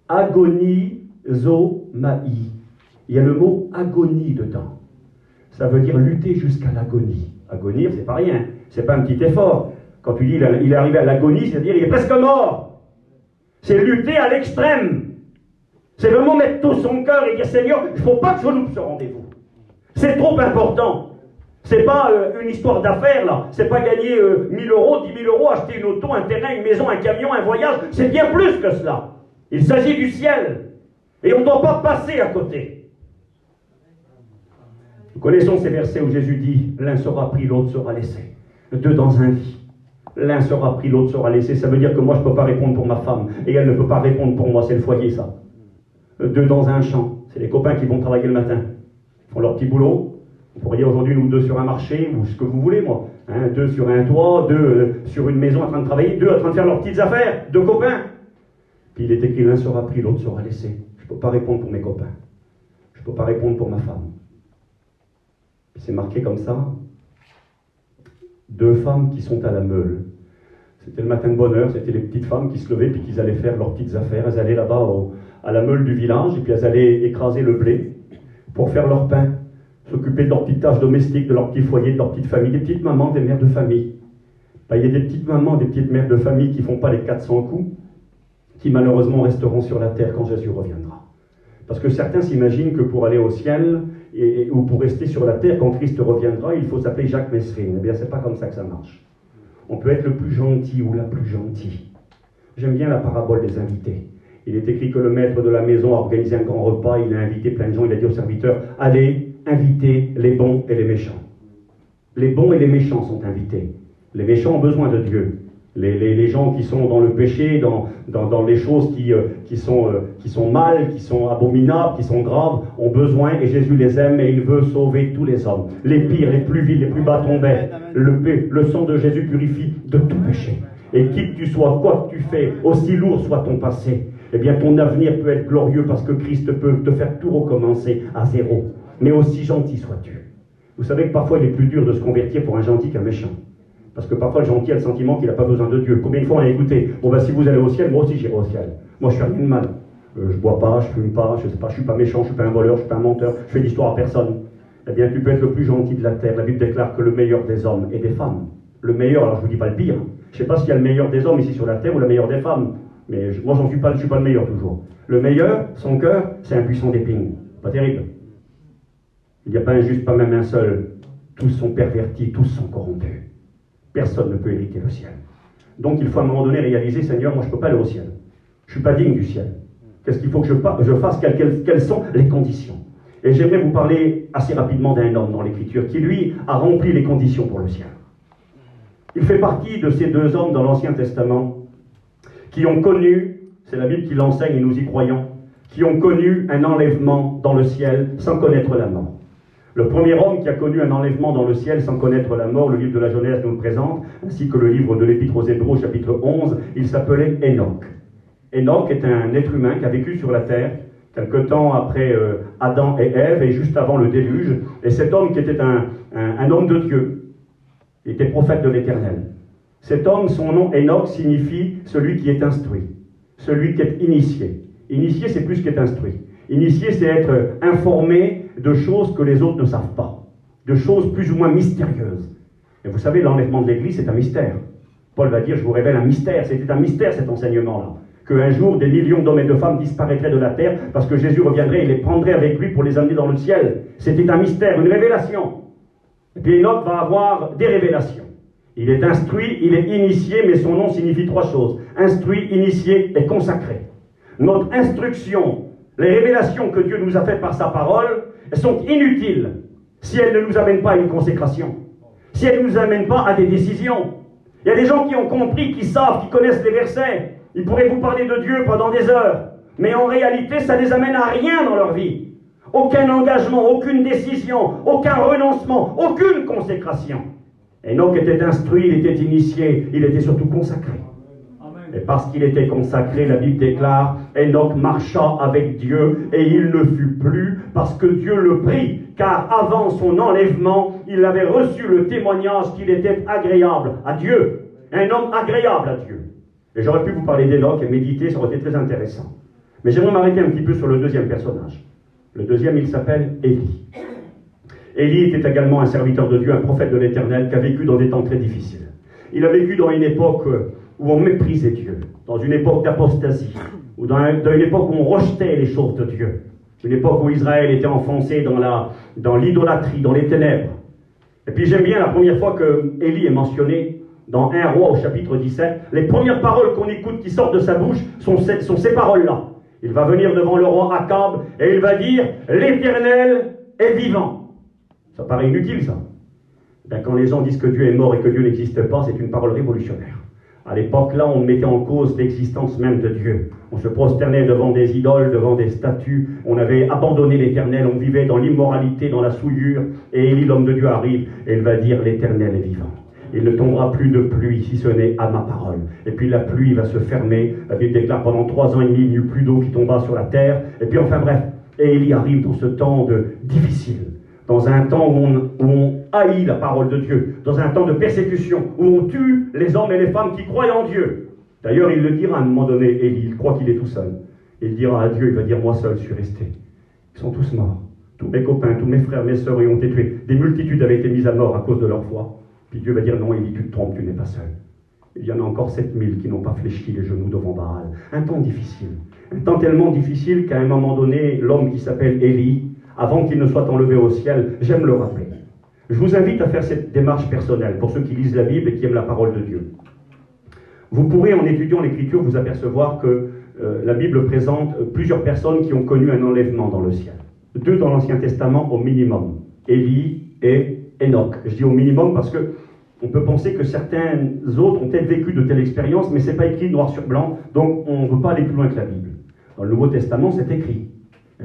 Agonizomaï. Il y a le mot agonie dedans. Ça veut dire lutter jusqu'à l'agonie. Agonir, c'est pas rien, c'est pas un petit effort. Quand tu dis il est arrivé à l'agonie, c'est-à-dire il est presque mort. C'est lutter à l'extrême. C'est vraiment mettre tout son cœur et dire Seigneur, il ne faut pas que je loupe ce rendez-vous. C'est trop important. C'est pas une histoire d'affaires là. C'est pas gagner 1000 euros, 10 000 euros, acheter une auto, un terrain, une maison, un camion, un voyage. C'est bien plus que cela. Il s'agit du ciel. Et on ne doit pas passer à côté. Nous connaissons ces versets où Jésus dit l'un sera pris, l'autre sera laissé. 2 dans un lit. L'un sera pris, l'autre sera laissé. Ça veut dire que moi je ne peux pas répondre pour ma femme. Et elle ne peut pas répondre pour moi. C'est le foyer ça. 2 dans un champ, c'est les copains qui vont travailler le matin. Ils font leur petit boulot. On pourrait dire aujourd'hui, nous deux sur un marché, ou ce que vous voulez, moi. Hein, deux sur un toit, deux sur une maison en train de travailler, deux en train de faire leurs petites affaires, deux copains. Puis il est écrit, l'un sera pris, l'autre sera laissé. Je ne peux pas répondre pour mes copains. Je ne peux pas répondre pour ma femme. Puis c'est marqué comme ça. Deux femmes qui sont à la meule. C'était le matin de bonne heure, c'était les petites femmes qui se levaient puis qui allaient faire leurs petites affaires. Elles allaient là-bas à la meule du village et puis elles allaient écraser le blé pour faire leur pain, s'occuper de leurs petites tâches domestiques, de leur petit foyer, de leur petite famille, des petites mamans, des mères de famille. Ben, il y a des petites mamans, des petites mères de famille qui ne font pas les 400 coups, qui malheureusement resteront sur la terre quand Jésus reviendra. Parce que certains s'imaginent que pour aller au ciel ou pour rester sur la terre quand Christ reviendra, il faut s'appeler Jacques Messrine. Eh bien, c'est pas comme ça que ça marche. On peut être le plus gentil ou la plus gentille. J'aime bien la parabole des invités. Il est écrit que le maître de la maison a organisé un grand repas, il a invité plein de gens, il a dit aux serviteurs, allez, invitez les bons et les méchants. Les bons et les méchants sont invités. Les méchants ont besoin de Dieu. Les gens qui sont dans le péché, dans les choses qui sont mal, qui sont abominables, qui sont graves, ont besoin, et Jésus les aime, et il veut sauver tous les hommes. Les pires, les plus vils, les plus bas tombés. Le sang de Jésus purifie de tout péché. Et qui que tu sois, quoi que tu fais, aussi lourd soit ton passé, eh bien ton avenir peut être glorieux parce que Christ peut te faire tout recommencer à zéro. Mais aussi gentil sois-tu. Vous savez que parfois il est plus dur de se convertir pour un gentil qu'un méchant. Parce que parfois le gentil a le sentiment qu'il n'a pas besoin de Dieu. Combien de fois on a écouté, bon ben si vous allez au ciel, moi aussi j'irai au ciel. Moi je fais rien de mal. Je bois pas, je fume pas, je sais pas, je suis pas méchant, je suis pas un voleur, je suis pas un menteur, je fais d'histoire à personne. Eh bien tu peux être le plus gentil de la terre. La Bible déclare que le meilleur des hommes et des femmes. Le meilleur, alors je vous dis pas le pire. Je sais pas s'il y a le meilleur des hommes ici sur la terre ou le meilleur des femmes. Mais moi je suis pas le meilleur toujours. Le meilleur, son cœur, c'est un puissant d'épine. Pas terrible. Il n'y a pas un juste, pas même un seul. Tous sont pervertis, tous sont corrompus. Personne ne peut hériter le ciel. Donc il faut à un moment donné réaliser, Seigneur, moi je ne peux pas aller au ciel. Je ne suis pas digne du ciel. Qu'est-ce qu'il faut que je fasse? Quelles sont les conditions? Et j'aimerais vous parler assez rapidement d'un homme dans l'Écriture qui, lui, a rempli les conditions pour le ciel. Il fait partie de ces deux hommes dans l'Ancien Testament qui ont connu, c'est la Bible qui l'enseigne et nous y croyons, qui ont connu un enlèvement dans le ciel sans connaître la mort. Le premier homme qui a connu un enlèvement dans le ciel sans connaître la mort, le livre de la Genèse nous le présente, ainsi que le livre de l'Épître aux Hébreux, chapitre 11, il s'appelait Enoch. Enoch est un être humain qui a vécu sur la terre, quelque temps après Adam et Ève, et juste avant le déluge. Et cet homme qui était un homme de Dieu, il était prophète de l'Éternel. Cet homme, son nom Enoch, signifie celui qui est instruit, celui qui est initié. Initié, c'est plus qu'être instruit. Initié, c'est être informé de choses que les autres ne savent pas, de choses plus ou moins mystérieuses. Et vous savez, l'enlèvement de l'Église, c'est un mystère. Paul va dire, je vous révèle un mystère. C'était un mystère, cet enseignement-là. Qu'un jour, des millions d'hommes et de femmes disparaîtraient de la terre parce que Jésus reviendrait et les prendrait avec lui pour les amener dans le ciel. C'était un mystère, une révélation. Et puis Enoch va avoir des révélations. Il est instruit, il est initié, mais son nom signifie trois choses. Instruit, initié et consacré. Notre instruction, les révélations que Dieu nous a faites par sa parole, elles sont inutiles si elles ne nous amènent pas à une consécration, si elles ne nous amènent pas à des décisions. Il y a des gens qui ont compris, qui savent, qui connaissent les versets. Ils pourraient vous parler de Dieu pendant des heures, mais en réalité, ça ne les amène à rien dans leur vie. Aucun engagement, aucune décision, aucun renoncement, aucune consécration. Enoch était instruit, il était initié, il était surtout consacré. Et parce qu'il était consacré, la Bible déclare, Enoch marcha avec Dieu et il ne fut plus parce que Dieu le prit. Car avant son enlèvement, il avait reçu le témoignage qu'il était agréable à Dieu. Un homme agréable à Dieu. Et j'aurais pu vous parler d'Enoch et méditer, ça aurait été très intéressant. Mais j'aimerais m'arrêter un petit peu sur le deuxième personnage. Le deuxième, il s'appelle Élie. Élie était également un serviteur de Dieu, un prophète de l'Éternel, qui a vécu dans des temps très difficiles. Il a vécu dans une époque où on méprisait Dieu, dans une époque d'apostasie, ou dans une époque où on rejetait les choses de Dieu, une époque où Israël était enfoncé dans l'idolâtrie, dans les ténèbres. Et puis j'aime bien la première fois que Élie est mentionné dans 1 Roi au chapitre 17, les premières paroles qu'on écoute qui sortent de sa bouche sont ces paroles-là. Il va venir devant le roi Akab et il va dire « L'Éternel est vivant ». Ça paraît inutile ça. Ben, quand les gens disent que Dieu est mort et que Dieu n'existe pas, c'est une parole révolutionnaire. À l'époque, là, on mettait en cause l'existence même de Dieu. On se prosternait devant des idoles, devant des statues. On avait abandonné l'Éternel. On vivait dans l'immoralité, dans la souillure. Et Élie, l'homme de Dieu, arrive et il va dire, l'Éternel est vivant. Il ne tombera plus de pluie si ce n'est à ma parole. Et puis la pluie va se fermer. La Bible déclare pendant 3 ans et demi, il n'y eut plus d'eau qui tomba sur la terre. Et puis enfin bref, et Élie arrive dans ce temps difficile. Dans un temps où on haït la parole de Dieu, dans un temps de persécution, où on tue les hommes et les femmes qui croient en Dieu. D'ailleurs, il le dira à un moment donné, Élie, il croit qu'il est tout seul. Il dira à Dieu, il va dire, moi seul, je suis resté. Ils sont tous morts. Tous mes copains, tous mes frères, mes sœurs, ils ont été tués. Des multitudes avaient été mises à mort à cause de leur foi. Puis Dieu va dire, non, Élie, tu te trompes, tu n'es pas seul. Il y en a encore 7000 qui n'ont pas fléchi les genoux devant Baal. Un temps difficile. Un temps tellement difficile qu'à un moment donné, l'homme qui s'appelle Élie, avant qu'il ne soit enlevé au ciel, j'aime le rappeler. Je vous invite à faire cette démarche personnelle pour ceux qui lisent la Bible et qui aiment la parole de Dieu. Vous pourrez, en étudiant l'Écriture, vous apercevoir que la Bible présente plusieurs personnes qui ont connu un enlèvement dans le ciel. 2 dans l'Ancien Testament au minimum, Élie et Enoch. Je dis au minimum parce que on peut penser que certains autres ont peut-être vécu de telles expériences, mais ce n'est pas écrit noir sur blanc, donc on ne veut pas aller plus loin que la Bible. Dans le Nouveau Testament, c'est écrit.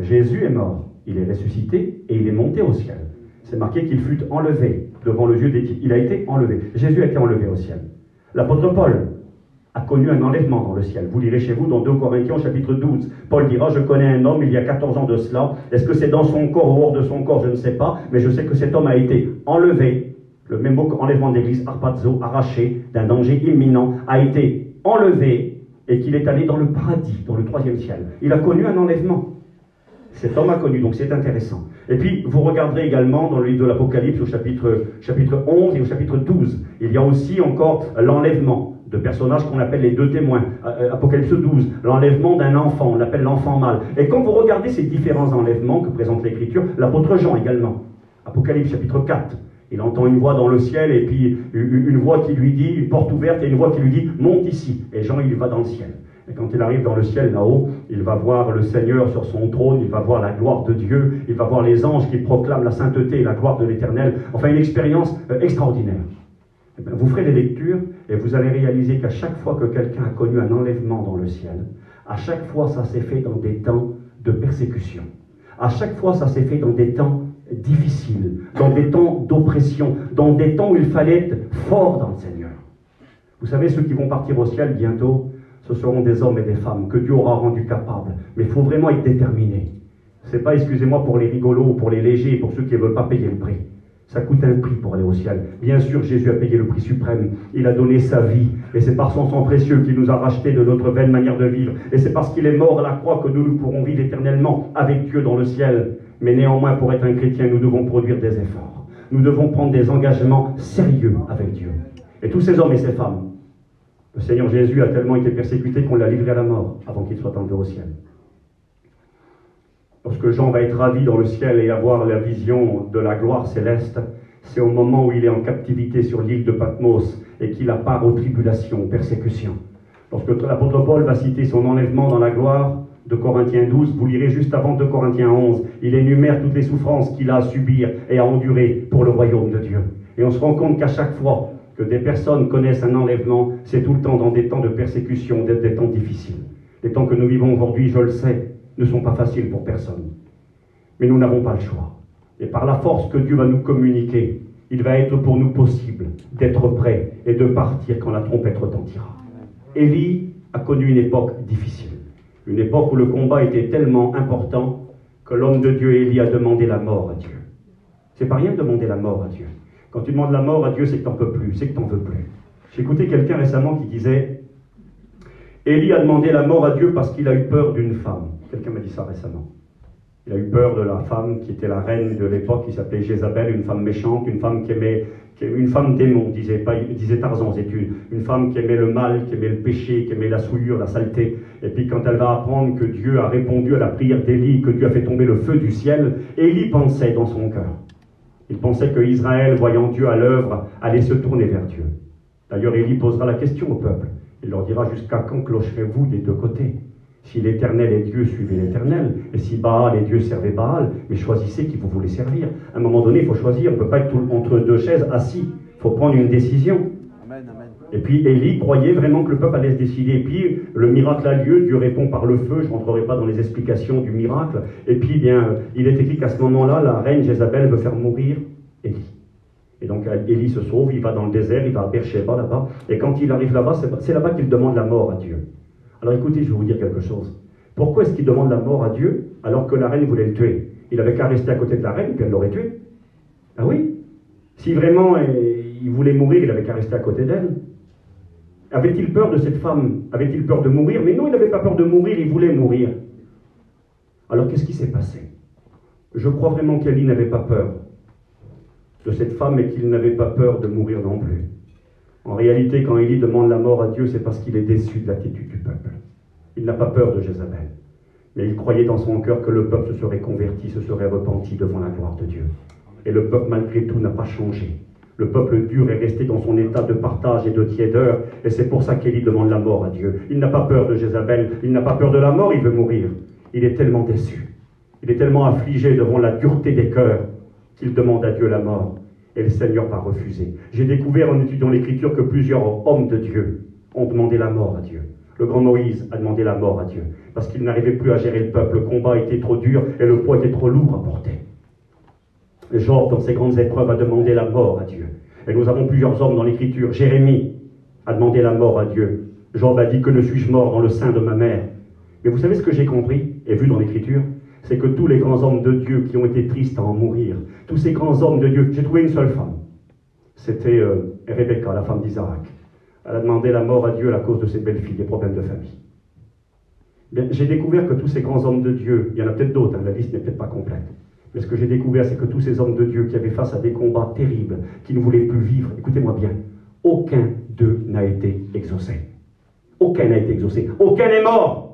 Jésus est mort, il est ressuscité et il est monté au ciel. C'est marqué qu'il fut enlevé devant le Dieu des... Il a été enlevé. Jésus a été enlevé au ciel. L'apôtre Paul a connu un enlèvement dans le ciel. Vous lirez chez vous dans 2 Corinthiens chapitre 12. Paul dira, je connais un homme il y a 14 ans de cela. Est-ce que c'est dans son corps ou hors de son corps? Je ne sais pas. Mais je sais que cet homme a été enlevé. Le même mot qu'enlèvement d'église, harpazo, arraché d'un danger imminent, a été enlevé et qu'il est allé dans le paradis, dans le 3e ciel. Il a connu un enlèvement. Cet homme a connu, donc c'est intéressant. Et puis, vous regarderez également dans le livre de l'Apocalypse, au chapitre 11 et au chapitre 12, il y a aussi encore l'enlèvement de personnages qu'on appelle les 2 témoins. Apocalypse 12, l'enlèvement d'un enfant, on l'appelle l'enfant mâle. Et quand vous regardez ces différents enlèvements que présente l'Écriture, l'apôtre Jean également, Apocalypse chapitre 4, il entend une voix dans le ciel et puis une voix qui lui dit, une porte ouverte et une voix qui lui dit, monte ici. Et Jean, il va dans le ciel. Et quand il arrive dans le ciel là-haut, il va voir le Seigneur sur son trône, il va voir la gloire de Dieu, il va voir les anges qui proclament la sainteté et la gloire de l'Éternel. Enfin, une expérience extraordinaire. Eh bien, vous ferez les lectures et vous allez réaliser qu'à chaque fois que quelqu'un a connu un enlèvement dans le ciel, à chaque fois ça s'est fait dans des temps de persécution. À chaque fois ça s'est fait dans des temps difficiles, dans des temps d'oppression, dans des temps où il fallait être fort dans le Seigneur. Vous savez, ceux qui vont partir au ciel bientôt, ce seront des hommes et des femmes que Dieu aura rendus capables. Mais il faut vraiment être déterminé. Ce n'est pas, excusez-moi, pour les rigolos, pour les légers, pour ceux qui ne veulent pas payer le prix. Ça coûte un prix pour aller au ciel. Bien sûr, Jésus a payé le prix suprême. Il a donné sa vie. Et c'est par son sang précieux qu'il nous a rachetés de notre vaine manière de vivre. Et c'est parce qu'il est mort à la croix que nous pourrons vivre éternellement avec Dieu dans le ciel. Mais néanmoins, pour être un chrétien, nous devons produire des efforts. Nous devons prendre des engagements sérieux avec Dieu. Et tous ces hommes et ces femmes, le Seigneur Jésus a tellement été persécuté qu'on l'a livré à la mort avant qu'il soit enlevé au ciel. Lorsque Jean va être ravi dans le ciel et avoir la vision de la gloire céleste, c'est au moment où il est en captivité sur l'île de Patmos et qu'il a part aux tribulations, aux persécutions. Lorsque l'apôtre Paul va citer son enlèvement dans la gloire, de Corinthiens 12, vous lirez juste avant de Corinthiens 11, il énumère toutes les souffrances qu'il a à subir et à endurer pour le royaume de Dieu. Et on se rend compte qu'à chaque fois que des personnes connaissent un enlèvement, c'est tout le temps dans des temps de persécution, des temps difficiles. Les temps que nous vivons aujourd'hui, je le sais, ne sont pas faciles pour personne. Mais nous n'avons pas le choix. Et par la force que Dieu va nous communiquer, il va être pour nous possible d'être prêts et de partir quand la trompette retentira. Élie a connu une époque difficile. Une époque où le combat était tellement important que l'homme de Dieu, Élie, a demandé la mort à Dieu. C'est pas rien de demander la mort à Dieu. Quand tu demandes la mort à Dieu, c'est que tu n'en peux plus, c'est que tu n'en veux plus. J'ai écouté quelqu'un récemment qui disait « Élie a demandé la mort à Dieu parce qu'il a eu peur d'une femme. » Quelqu'un m'a dit ça récemment. Il a eu peur de la femme qui était la reine de l'époque, qui s'appelait Jézabel, une femme méchante, une femme qui aimait, une femme démon, disait Tarzan, c'est une femme qui aimait le mal, qui aimait le péché, qui aimait la souillure, la saleté. Et puis quand elle va apprendre que Dieu a répondu à la prière d'Élie, que Dieu a fait tomber le feu du ciel, Élie pensait dans son cœur. Il pensait que Israël, voyant Dieu à l'œuvre, allait se tourner vers Dieu. D'ailleurs, Élie posera la question au peuple. Il leur dira, jusqu'à quand clocherez-vous des deux côtés? Si l'Éternel est Dieu, suivez l'Éternel. Et si Baal est Dieu, servez Baal. Mais choisissez qui vous voulez servir. À un moment donné, il faut choisir. On ne peut pas être entre deux chaises assis. Il faut prendre une décision. Amen, amen. Et puis Élie croyait vraiment que le peuple allait se décider. Et puis le miracle a lieu, Dieu répond par le feu, je ne rentrerai pas dans les explications du miracle. Et puis bien, il est écrit qu'à ce moment-là, la reine Jézabel veut faire mourir Élie. Et donc Élie se sauve, il va dans le désert, il va à Beersheba là-bas. Et quand il arrive là-bas, c'est là-bas qu'il demande la mort à Dieu. Alors écoutez, je vais vous dire quelque chose. Pourquoi est-ce qu'il demande la mort à Dieu alors que la reine voulait le tuer? Il avait qu'à rester à côté de la reine, puis elle l'aurait tué. Ah oui? Si vraiment il voulait mourir, il avait qu'à rester à côté d'elle. Avait-il peur de cette femme? Avait-il peur de mourir? Mais non, il n'avait pas peur de mourir, il voulait mourir. Alors qu'est-ce qui s'est passé? Je crois vraiment qu'Élie n'avait pas peur de cette femme et qu'il n'avait pas peur de mourir non plus. En réalité, quand Élie demande la mort à Dieu, c'est parce qu'il est déçu de l'attitude du peuple. Il n'a pas peur de Jézabel. Mais il croyait dans son cœur que le peuple se serait converti, se serait repenti devant la gloire de Dieu. Et le peuple, malgré tout, n'a pas changé. Le peuple dur est resté dans son état de partage et de tiédeur, et c'est pour ça qu'Élie demande la mort à Dieu. Il n'a pas peur de Jézabel, il n'a pas peur de la mort, il veut mourir. Il est tellement déçu, il est tellement affligé devant la dureté des cœurs qu'il demande à Dieu la mort. Et le Seigneur va refuser. J'ai découvert en étudiant l'Écriture que plusieurs hommes de Dieu ont demandé la mort à Dieu. Le grand Moïse a demandé la mort à Dieu, parce qu'il n'arrivait plus à gérer le peuple, le combat était trop dur et le poids était trop lourd à porter. Job, dans ses grandes épreuves, a demandé la mort à Dieu. Et nous avons plusieurs hommes dans l'Écriture. Jérémie a demandé la mort à Dieu. Job a dit que ne suis-je mort dans le sein de ma mère. Mais vous savez ce que j'ai compris et vu dans l'Écriture? C'est que tous les grands hommes de Dieu qui ont été tristes à en mourir, tous ces grands hommes de Dieu, j'ai trouvé une seule femme. C'était Rebecca, la femme d'Isaac. Elle a demandé la mort à Dieu à cause de ses belles-filles, des problèmes de famille. J'ai découvert que tous ces grands hommes de Dieu, il y en a peut-être d'autres, hein, la liste n'est peut-être pas complète. Mais ce que j'ai découvert, c'est que tous ces hommes de Dieu qui avaient face à des combats terribles, qui ne voulaient plus vivre, écoutez-moi bien, aucun d'eux n'a été exaucé. Aucun n'a été exaucé. Aucun n'est mort.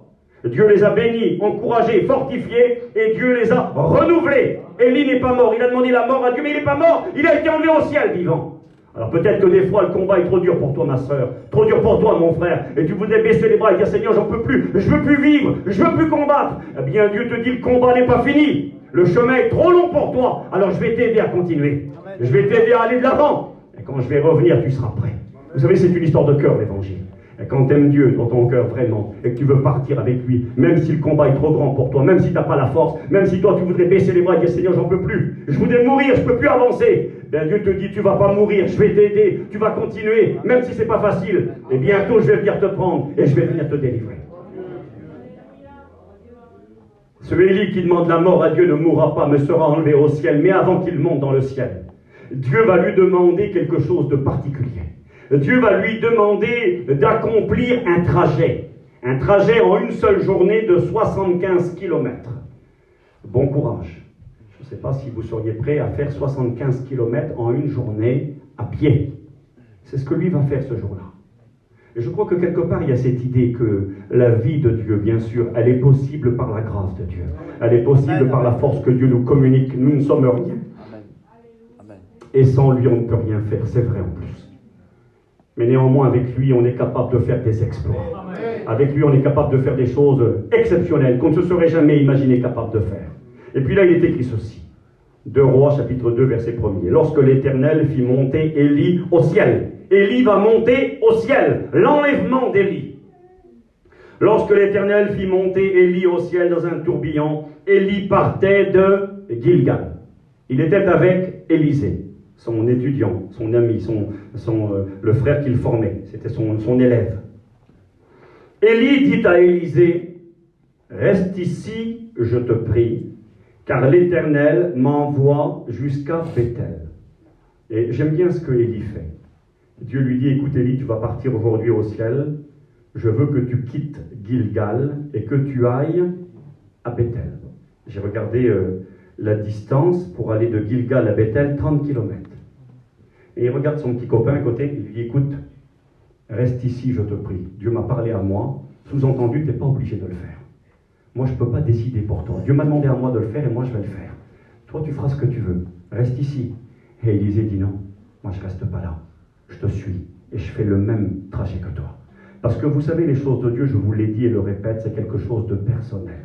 Dieu les a bénis, encouragés, fortifiés, et Dieu les a renouvelés. Élie n'est pas mort, il a demandé la mort à Dieu, mais il n'est pas mort, il a été enlevé au ciel vivant. Alors peut-être que des fois le combat est trop dur pour toi ma soeur, trop dur pour toi mon frère, et tu voudrais baisser les bras et dire Seigneur j'en peux plus, je veux plus vivre, je veux plus combattre. Eh bien Dieu te dit le combat n'est pas fini, le chemin est trop long pour toi, alors je vais t'aider à continuer, je vais t'aider à aller de l'avant, et quand je vais revenir tu seras prêt. Vous savez c'est une histoire de cœur l'évangile. Et quand tu aimes Dieu dans ton cœur vraiment, et que tu veux partir avec lui, même si le combat est trop grand pour toi, même si tu n'as pas la force, même si toi tu voudrais baisser les bras et dire Seigneur j'en peux plus, je voudrais mourir, je ne peux plus avancer, bien Dieu te dit tu ne vas pas mourir, je vais t'aider, tu vas continuer, même si ce n'est pas facile, et bientôt je vais venir te prendre et je vais venir te délivrer. Ce Élie qui demande la mort à Dieu ne mourra pas, mais sera enlevé au ciel, mais avant qu'il monte dans le ciel, Dieu va lui demander quelque chose de particulier. Dieu va lui demander d'accomplir un trajet en une seule journée de 75 km. Bon courage. Je ne sais pas si vous seriez prêt à faire 75 km en une journée à pied. C'est ce que lui va faire ce jour-là. Et je crois que quelque part, il y a cette idée que la vie de Dieu, bien sûr, elle est possible par la grâce de Dieu. Elle est possible par la force que Dieu nous communique. Nous ne sommes rien. Et sans lui, on ne peut rien faire. C'est vrai en plus. Mais néanmoins, avec lui, on est capable de faire des exploits. Avec lui, on est capable de faire des choses exceptionnelles qu'on ne se serait jamais imaginé capable de faire. Et puis là, il est écrit ceci. 2 Rois, chapitre 2, verset 1er. Lorsque l'Éternel fit monter Élie au ciel. Élie va monter au ciel. L'enlèvement d'Élie. Lorsque l'Éternel fit monter Élie au ciel dans un tourbillon, Élie partait de Gilgal. Il était avec Élisée, son étudiant, son ami, le frère qu'il formait. C'était son élève. Élie dit à Élisée, « Reste ici, je te prie, car l'Éternel m'envoie jusqu'à Béthel. » Et j'aime bien ce que Élie fait. Dieu lui dit, « Écoute Élie, tu vas partir aujourd'hui au ciel. Je veux que tu quittes Gilgal et que tu ailles à Béthel. » J'ai regardé la distance pour aller de Gilgal à Béthel, 30 km. Et il regarde son petit copain à côté, il lui dit, écoute, reste ici, je te prie. Dieu m'a parlé à moi, sous-entendu, tu n'es pas obligé de le faire. Moi, je ne peux pas décider pour toi. Dieu m'a demandé à moi de le faire et moi, je vais le faire. Toi, tu feras ce que tu veux. Reste ici. Et Élisée dit non, moi, je ne reste pas là. Je te suis et je fais le même trajet que toi. Parce que vous savez, les choses de Dieu, je vous l'ai dit et le répète, c'est quelque chose de personnel.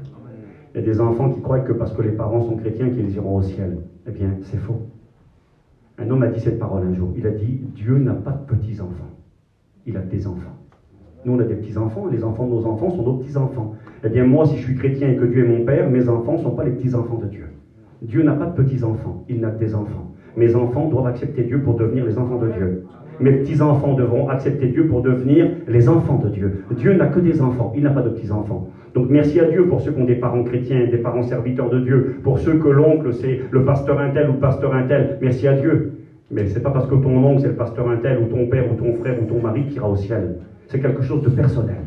Il y a des enfants qui croient que parce que les parents sont chrétiens, qu'ils iront au ciel. Eh bien, c'est faux. Un homme a dit cette parole un jour. Il a dit, Dieu n'a pas de petits-enfants. il a des enfants. Nous, on a des petits-enfants, les enfants de nos enfants sont nos petits-enfants. Eh bien, moi, si je suis chrétien et que Dieu est mon père, mes enfants ne sont pas les petits-enfants de Dieu. Dieu n'a pas de petits-enfants, il n'a que des enfants. Mes enfants doivent accepter Dieu pour devenir les enfants de Dieu. Mes petits-enfants devront accepter Dieu pour devenir les enfants de Dieu. Dieu n'a que des enfants, il n'a pas de petits-enfants. Donc merci à Dieu pour ceux qui ont des parents chrétiens, des parents serviteurs de Dieu, pour ceux que l'oncle c'est le pasteur un tel ou le pasteur un tel, merci à Dieu. Mais c'est pas parce que ton oncle c'est le pasteur un tel ou ton père ou ton frère ou ton mari qui ira au ciel. C'est quelque chose de personnel.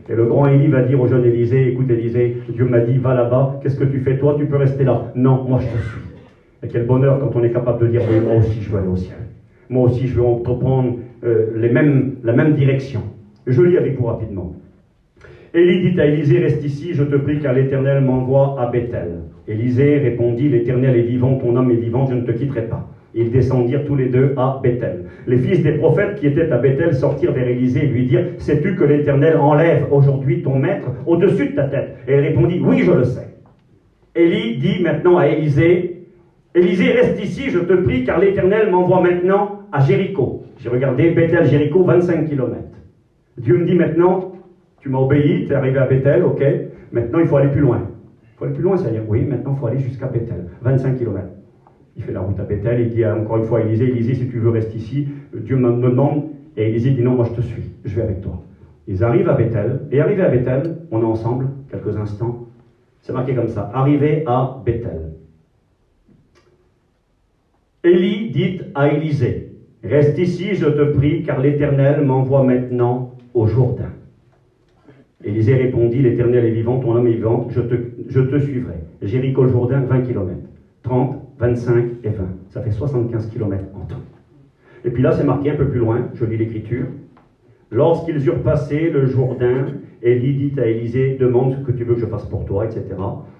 Et le grand Élie va dire au jeune Élisée, écoute Élisée, Dieu m'a dit, va là-bas, qu'est-ce que tu fais toi? Tu peux rester là. Non, moi je te suis. Et quel bonheur quand on est capable de dire, oui, moi aussi je veux aller au ciel. Moi aussi je veux entreprendre la même direction. Je lis avec vous rapidement. Élie dit à Élisée, reste ici, je te prie car l'Éternel m'envoie à Béthel. Élisée répondit, l'Éternel est vivant, ton âme est vivante, je ne te quitterai pas. Ils descendirent tous les deux à Béthel. Les fils des prophètes qui étaient à Béthel sortirent vers Élisée et lui dirent, sais-tu que l'Éternel enlève aujourd'hui ton maître au-dessus de ta tête? Et il répondit, oui, je le sais. Élie dit maintenant à Élisée, Élisée, reste ici, je te prie, car l'Éternel m'envoie maintenant à Jéricho. J'ai regardé Béthel, Jéricho, 25 km. Dieu me dit maintenant, tu m'as obéi, tu es arrivé à Béthel, ok, maintenant il faut aller plus loin. Il faut aller plus loin, c'est-à-dire, oui, maintenant il faut aller jusqu'à Béthel, 25 km. Il fait la route à Béthel, il dit encore une fois à Élisée, Élisée, si tu veux, reste ici. Dieu me demande, et Élisée dit, non, moi je te suis, je vais avec toi. Ils arrivent à Béthel, et arrivés à Béthel, on est ensemble, quelques instants, c'est marqué comme ça, arrivé à Béthel. Élie dit à Élisée, reste ici, je te prie, car l'Éternel m'envoie maintenant au Jourdain. Élisée répondit, l'Éternel est vivant, ton âme est vivante, je te suivrai. Jéricho, Jourdain, 20 km. 30, 25 et 20. Ça fait 75 km en tout. Et puis là, c'est marqué un peu plus loin, je lis l'écriture. Lorsqu'ils eurent passé le Jourdain, Élie dit à Élisée, demande ce que tu veux que je fasse pour toi, etc.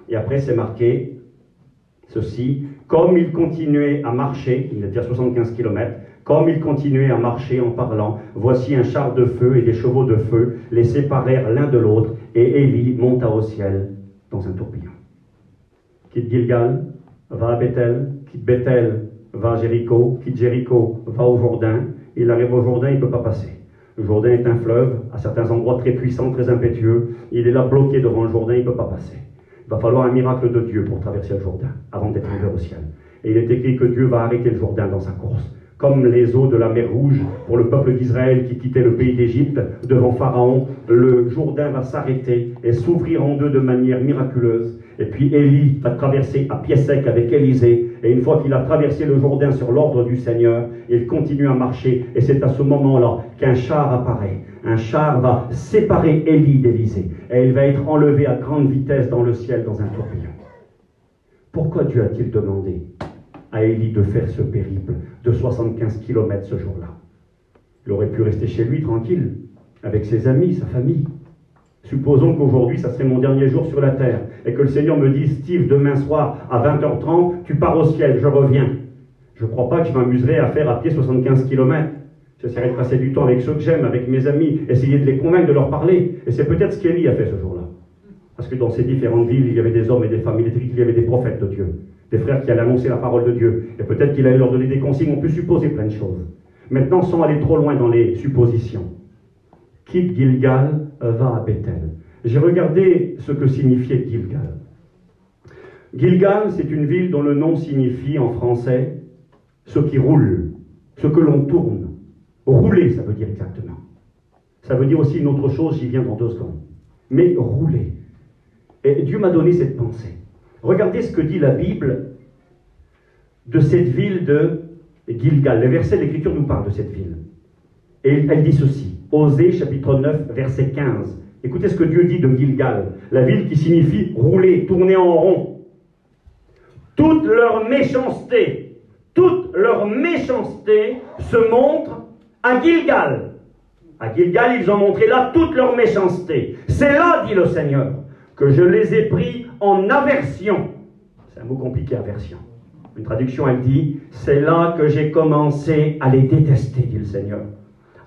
Et après, c'est marqué ceci, comme il continuait à marcher, il était à 75 km, comme il continuait à marcher en parlant, voici un char de feu et des chevaux de feu les séparèrent l'un de l'autre, et Élie monta au ciel dans un tourbillon. Quitte Gilgal, va à Béthel, quitte Béthel, va à Jéricho, quitte Jéricho, va au Jourdain. Il arrive au Jourdain, il ne peut pas passer. Le Jourdain est un fleuve, à certains endroits très puissant, très impétueux. Il est là bloqué devant le Jourdain, il ne peut pas passer. Il va falloir un miracle de Dieu pour traverser le Jourdain, avant d'être arrivé au ciel. Et il est écrit que Dieu va arrêter le Jourdain dans sa course. Comme les eaux de la mer Rouge pour le peuple d'Israël qui quittait le pays d'Égypte devant Pharaon, le Jourdain va s'arrêter et s'ouvrir en deux de manière miraculeuse. Et puis Élie va traverser à pied sec avec Élisée. Et une fois qu'il a traversé le Jourdain sur l'ordre du Seigneur, il continue à marcher. Et c'est à ce moment-là qu'un char apparaît. Un char va séparer Élie d'Élisée. Et il va être enlevé à grande vitesse dans le ciel dans un tourbillon. Pourquoi Dieu a-t-il demandé à Élie de faire ce périple de 75 km ce jour-là? Il aurait pu rester chez lui tranquille, avec ses amis, sa famille. Supposons qu'aujourd'hui, ça serait mon dernier jour sur la terre, et que le Seigneur me dise, Steve, demain soir, à 20h30, tu pars au ciel, je reviens. Je ne crois pas que je m'amuserais à faire à pied 75 km. J'essaierai de passer du temps avec ceux que j'aime, avec mes amis, essayer de les convaincre, de leur parler. Et c'est peut-être ce qu'Élie a fait ce jour-là. Parce que dans ces différentes villes, il y avait des hommes et des femmes, il y avait des prophètes de Dieu, des frères qui allaient annoncer la parole de Dieu. Et peut-être qu'il allait leur donner des consignes, on peut supposer plein de choses. Maintenant, sans aller trop loin dans les suppositions. Quitte Gilgal, va à Béthel. J'ai regardé ce que signifiait Gilgal. Gilgal, c'est une ville dont le nom signifie en français ce qui roule, ce que l'on tourne. Rouler, ça veut dire exactement. Ça veut dire aussi une autre chose, j'y viens dans 2 secondes. Mais rouler. Et Dieu m'a donné cette pensée. Regardez ce que dit la Bible de cette ville de Gilgal. Les versets de l'Écriture nous parlent de cette ville. Et elle dit ceci. Osée, chapitre 9, verset 15. Écoutez ce que Dieu dit de Gilgal. La ville qui signifie rouler, tourner en rond. Toute leur méchanceté se montre à Gilgal. À Gilgal, ils ont montré là toute leur méchanceté. C'est là, dit le Seigneur, que je les ai pris en aversion. C'est un mot compliqué, aversion. Une traduction, elle dit, c'est là que j'ai commencé à les détester, dit le Seigneur.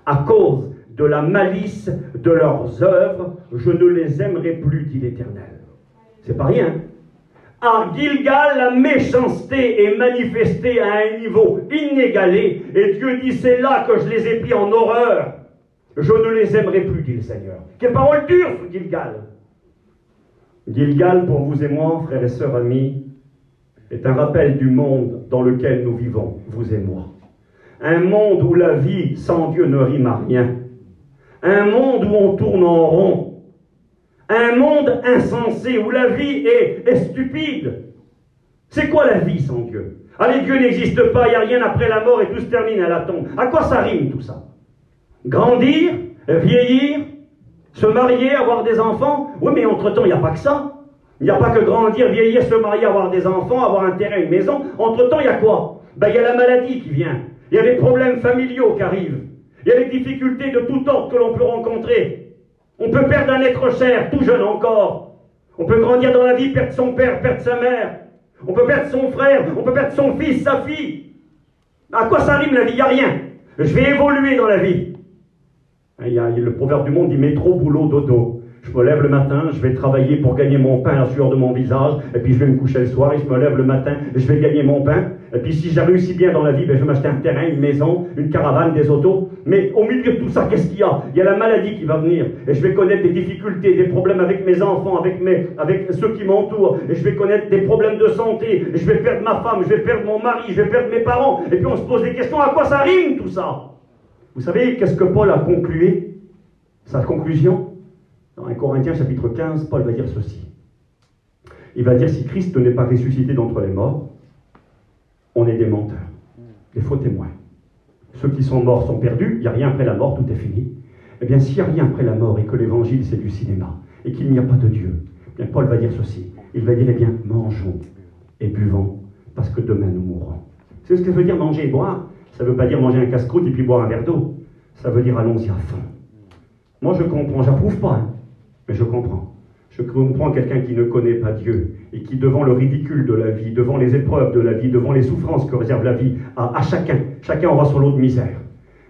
À cause de la malice de leurs œuvres, je ne les aimerai plus, dit l'Éternel. C'est pas rien. À Gilgal, la méchanceté est manifestée à un niveau inégalé, et Dieu dit, c'est là que je les ai pris en horreur. Je ne les aimerai plus, dit le Seigneur. Quelle parole dure sur Gilgal. Gilgal, pour vous et moi, frères et sœurs amis, est un rappel du monde dans lequel nous vivons, vous et moi. Un monde où la vie sans Dieu ne rime à rien. Un monde où on tourne en rond. Un monde insensé où la vie est stupide. C'est quoi la vie sans Dieu? Allez, Dieu n'existe pas, il n'y a rien après la mort et tout se termine à la tombe. À quoi ça rime tout ça? Grandir, vieillir, se marier, avoir des enfants? Oui, mais entre-temps, il n'y a pas que ça. Il n'y a pas que grandir, vieillir, se marier, avoir des enfants, avoir un terrain, une maison. Entre-temps, il y a quoi? Ben, il y a la maladie qui vient. Il y a les problèmes familiaux qui arrivent. Il y a les difficultés de tout ordre que l'on peut rencontrer. On peut perdre un être cher, tout jeune encore. On peut grandir dans la vie, perdre son père, perdre sa mère. On peut perdre son frère, on peut perdre son fils, sa fille. À quoi ça rime la vie? Il n'y a rien. Je vais évoluer dans la vie. Le proverbe du monde dit métro, boulot, dodo. Je me lève le matin, je vais travailler pour gagner mon pain à la sueur de mon visage, et puis je vais me coucher le soir, et je me lève le matin, et je vais gagner mon pain, et puis si j'ai réussi bien dans la vie, ben je vais m'acheter un terrain, une maison, une caravane, des autos. Mais au milieu de tout ça, qu'est-ce qu'il y a? Il y a la maladie qui va venir, et je vais connaître des difficultés, des problèmes avec mes enfants, avec ceux qui m'entourent, et je vais connaître des problèmes de santé, et je vais perdre ma femme, je vais perdre mon mari, je vais perdre mes parents, et puis on se pose des questions, à quoi ça rime tout ça? Vous savez, qu'est-ce que Paul a conclué? Sa conclusion? Dans 1 Corinthiens chapitre 15, Paul va dire ceci. Il va dire, si Christ n'est pas ressuscité d'entre les morts, on est des menteurs, des faux témoins. Ceux qui sont morts sont perdus, il n'y a rien après la mort, tout est fini. Eh bien, s'il n'y a rien après la mort et que l'évangile c'est du cinéma, et qu'il n'y a pas de Dieu, eh bien, Paul va dire ceci. Il va dire, eh bien, mangeons et buvons, parce que demain nous mourrons. C'est ce que ça veut dire manger et boire. Ça ne veut pas dire manger un casse-croûte et puis boire un verre d'eau. Ça veut dire allons-y à fond. Moi je comprends, j'approuve pas, hein. Mais je comprends. Je comprends quelqu'un qui ne connaît pas Dieu et qui, devant le ridicule de la vie, devant les épreuves de la vie, devant les souffrances que réserve la vie à chacun aura son lot de misère.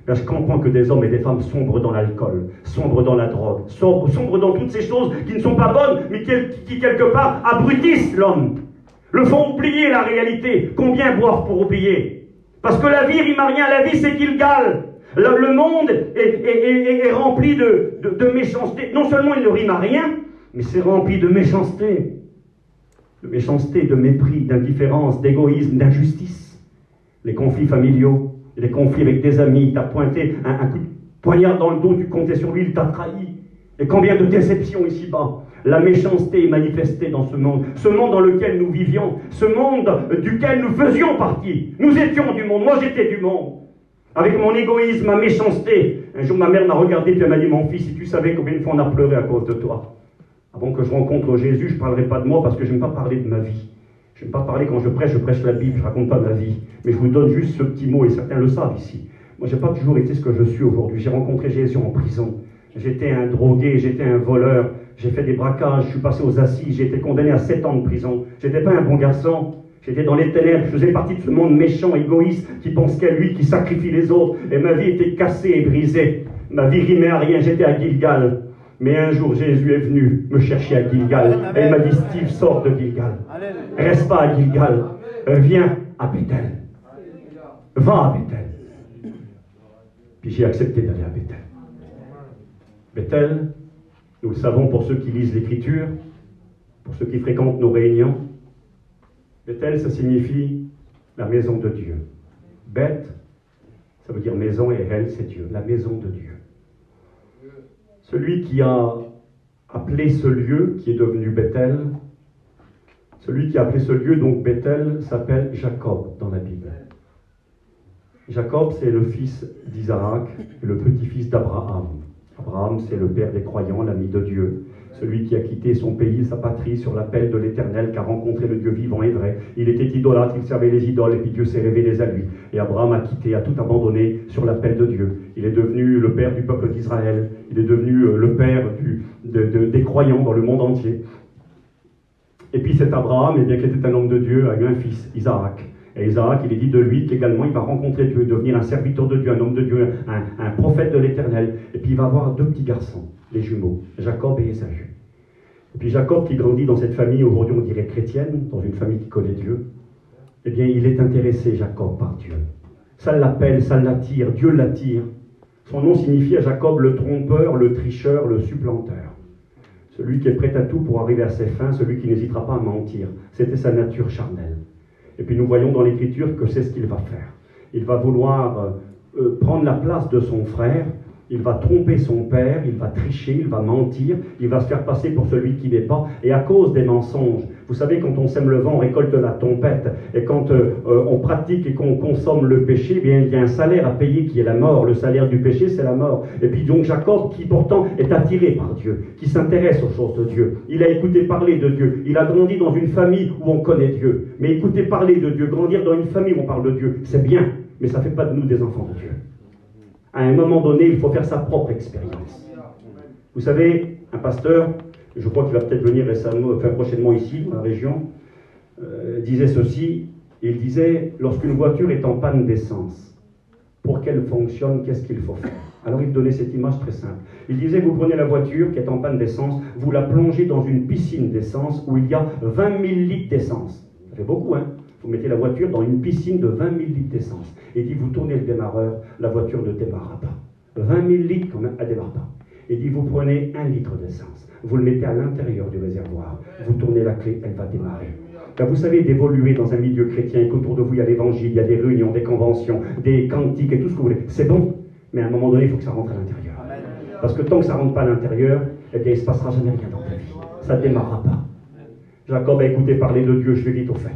Ben, je comprends que des hommes et des femmes sombrent dans l'alcool, sombrent dans la drogue, sombrent dans toutes ces choses qui ne sont pas bonnes, mais qui quelque part abrutissent l'homme, le font oublier la réalité. Combien boire pour oublier? Parce que la vie rime à rien, la vie c'est Gilgal. Le monde est rempli de méchanceté. Non seulement il ne rime à rien, mais c'est rempli de méchanceté. De méchanceté, de mépris, d'indifférence, d'égoïsme, d'injustice. Les conflits familiaux, les conflits avec des amis, t'as pointé un coup de poignard dans le dos, tu comptais sur lui, il t'a trahi. Et combien de déceptions ici-bas. La méchanceté est manifestée dans ce monde dans lequel nous vivions, ce monde duquel nous faisions partie. Nous étions du monde, moi j'étais du monde. Avec mon égoïsme, ma méchanceté. Un jour, ma mère m'a regardé et elle m'a dit, mon fils, si tu savais combien de fois on a pleuré à cause de toi. Avant que je rencontre Jésus, je ne parlerai pas de moi parce que je n'aime pas parler de ma vie. Je n'aime pas parler quand je prêche la Bible, je ne raconte pas ma vie. Mais je vous donne juste ce petit mot et certains le savent ici. Moi, je n'ai pas toujours été ce que je suis aujourd'hui. J'ai rencontré Jésus en prison. J'étais un drogué, j'étais un voleur. J'ai fait des braquages, je suis passé aux assises, j'ai été condamné à 7 ans de prison. Je n'étais pas un bon garçon. J'étais dans les ténèbres, je faisais partie de ce monde méchant, égoïste, qui pense qu'à lui, qui sacrifie les autres. Et ma vie était cassée et brisée. Ma vie rimait à rien, j'étais à Gilgal. Mais un jour, Jésus est venu me chercher à Gilgal. Et il m'a dit, Steve, sors de Gilgal. Reste pas à Gilgal. Viens à Bethel. Va à Bethel. Puis j'ai accepté d'aller à Bethel. Bethel, nous le savons pour ceux qui lisent l'Écriture, pour ceux qui fréquentent nos réunions, Bethel, ça signifie la maison de Dieu. Beth, ça veut dire maison, et elle, c'est Dieu, la maison de Dieu. Celui qui a appelé ce lieu, qui est devenu Bethel, celui qui a appelé ce lieu, donc Bethel, s'appelle Jacob dans la Bible. Jacob, c'est le fils d'Isaac, le petit-fils d'Abraham. Abraham, c'est le père des croyants, l'ami de Dieu. Celui qui a quitté son pays, sa patrie, sur l'appel de l'Éternel, qui a rencontré le Dieu vivant et vrai. Il était idolâtre, il servait les idoles, et puis Dieu s'est révélé à lui. Et Abraham a quitté, a tout abandonné sur l'appel de Dieu. Il est devenu le père du peuple d'Israël. Il est devenu le père des croyants dans le monde entier. Et puis cet Abraham, qui était un homme de Dieu, a eu un fils, Isaac. Et Isaac, il est dit de lui qu'également il va rencontrer Dieu, devenir un serviteur de Dieu, un homme de Dieu, un prophète de l'Éternel. Et puis il va avoir 2 petits garçons, les jumeaux, Jacob et Ésaü. Et puis Jacob, qui grandit dans cette famille, aujourd'hui on dirait chrétienne, dans une famille qui connaît Dieu, eh bien il est intéressé, Jacob, par Dieu. Ça l'appelle, ça l'attire, Dieu l'attire. Son nom signifie à Jacob le trompeur, le tricheur, le supplanteur. Celui qui est prêt à tout pour arriver à ses fins, celui qui n'hésitera pas à mentir. C'était sa nature charnelle. Et puis nous voyons dans l'Écriture que c'est ce qu'il va faire. Il va vouloir prendre la place de son frère, il va tromper son père, il va tricher, il va mentir, il va se faire passer pour celui qui n'est pas. Et à cause des mensonges, vous savez, quand on sème le vent, on récolte la tempête. Et quand on pratique et qu'on consomme le péché, eh bien, il y a un salaire à payer qui est la mort. Le salaire du péché, c'est la mort. Et puis donc Jacob, qui pourtant est attiré par Dieu, qui s'intéresse aux choses de Dieu. Il a écouté parler de Dieu. Il a grandi dans une famille où on connaît Dieu. Mais écouter parler de Dieu, grandir dans une famille où on parle de Dieu, c'est bien. Mais ça ne fait pas de nous des enfants de Dieu. À un moment donné, il faut faire sa propre expérience. Vous savez, un pasteur, je crois qu'il va peut-être venir prochainement ici, dans la région, disait ceci. Il disait, lorsqu'une voiture est en panne d'essence, pour qu'elle fonctionne, qu'est-ce qu'il faut faire? Alors il donnait cette image très simple. Il disait, vous prenez la voiture qui est en panne d'essence, vous la plongez dans une piscine d'essence où il y a 20 000 litres d'essence. Ça fait beaucoup, hein? Vous mettez la voiture dans une piscine de 20 000 litres d'essence. Et dit, vous tournez le démarreur, la voiture ne démarrera pas. 20 000 litres quand même, elle ne démarre pas. Et dit, vous prenez 1 litre d'essence, vous le mettez à l'intérieur du réservoir, vous tournez la clé, elle va démarrer. Là, vous savez, d'évoluer dans un milieu chrétien, et qu'autour de vous, il y a l'évangile, il y a des réunions, des conventions, des cantiques et tout ce que vous voulez. C'est bon, mais à un moment donné, il faut que ça rentre à l'intérieur. Parce que tant que ça ne rentre pas à l'intérieur, eh bien, il ne se passera jamais rien dans ta vie. Ça ne démarrera pas. Jacob a écouté parler de Dieu, je vais vite au fait.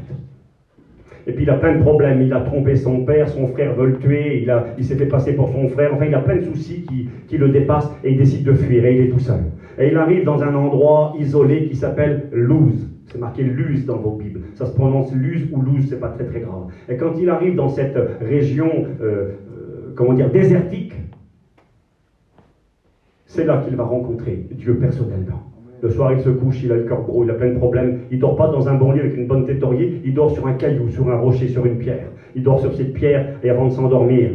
Et puis il a plein de problèmes, il a trompé son père, son frère veut le tuer, il s'est fait passer pour son frère, enfin il a plein de soucis qui le dépassent et il décide de fuir et il est tout seul. Et il arrive dans un endroit isolé qui s'appelle Luz. C'est marqué Luz dans vos Bibles. Ça se prononce Luz ou Luz, c'est pas très très grave. Et quand il arrive dans cette région, désertique, c'est là qu'il va rencontrer Dieu personnellement. Le soir, il se couche, il a le cœur gros, il a plein de problèmes. Il ne dort pas dans un bon lit avec une bonne tête d'oreiller, il dort sur un caillou, sur un rocher, sur une pierre. Il dort sur cette pierre et avant de s'endormir,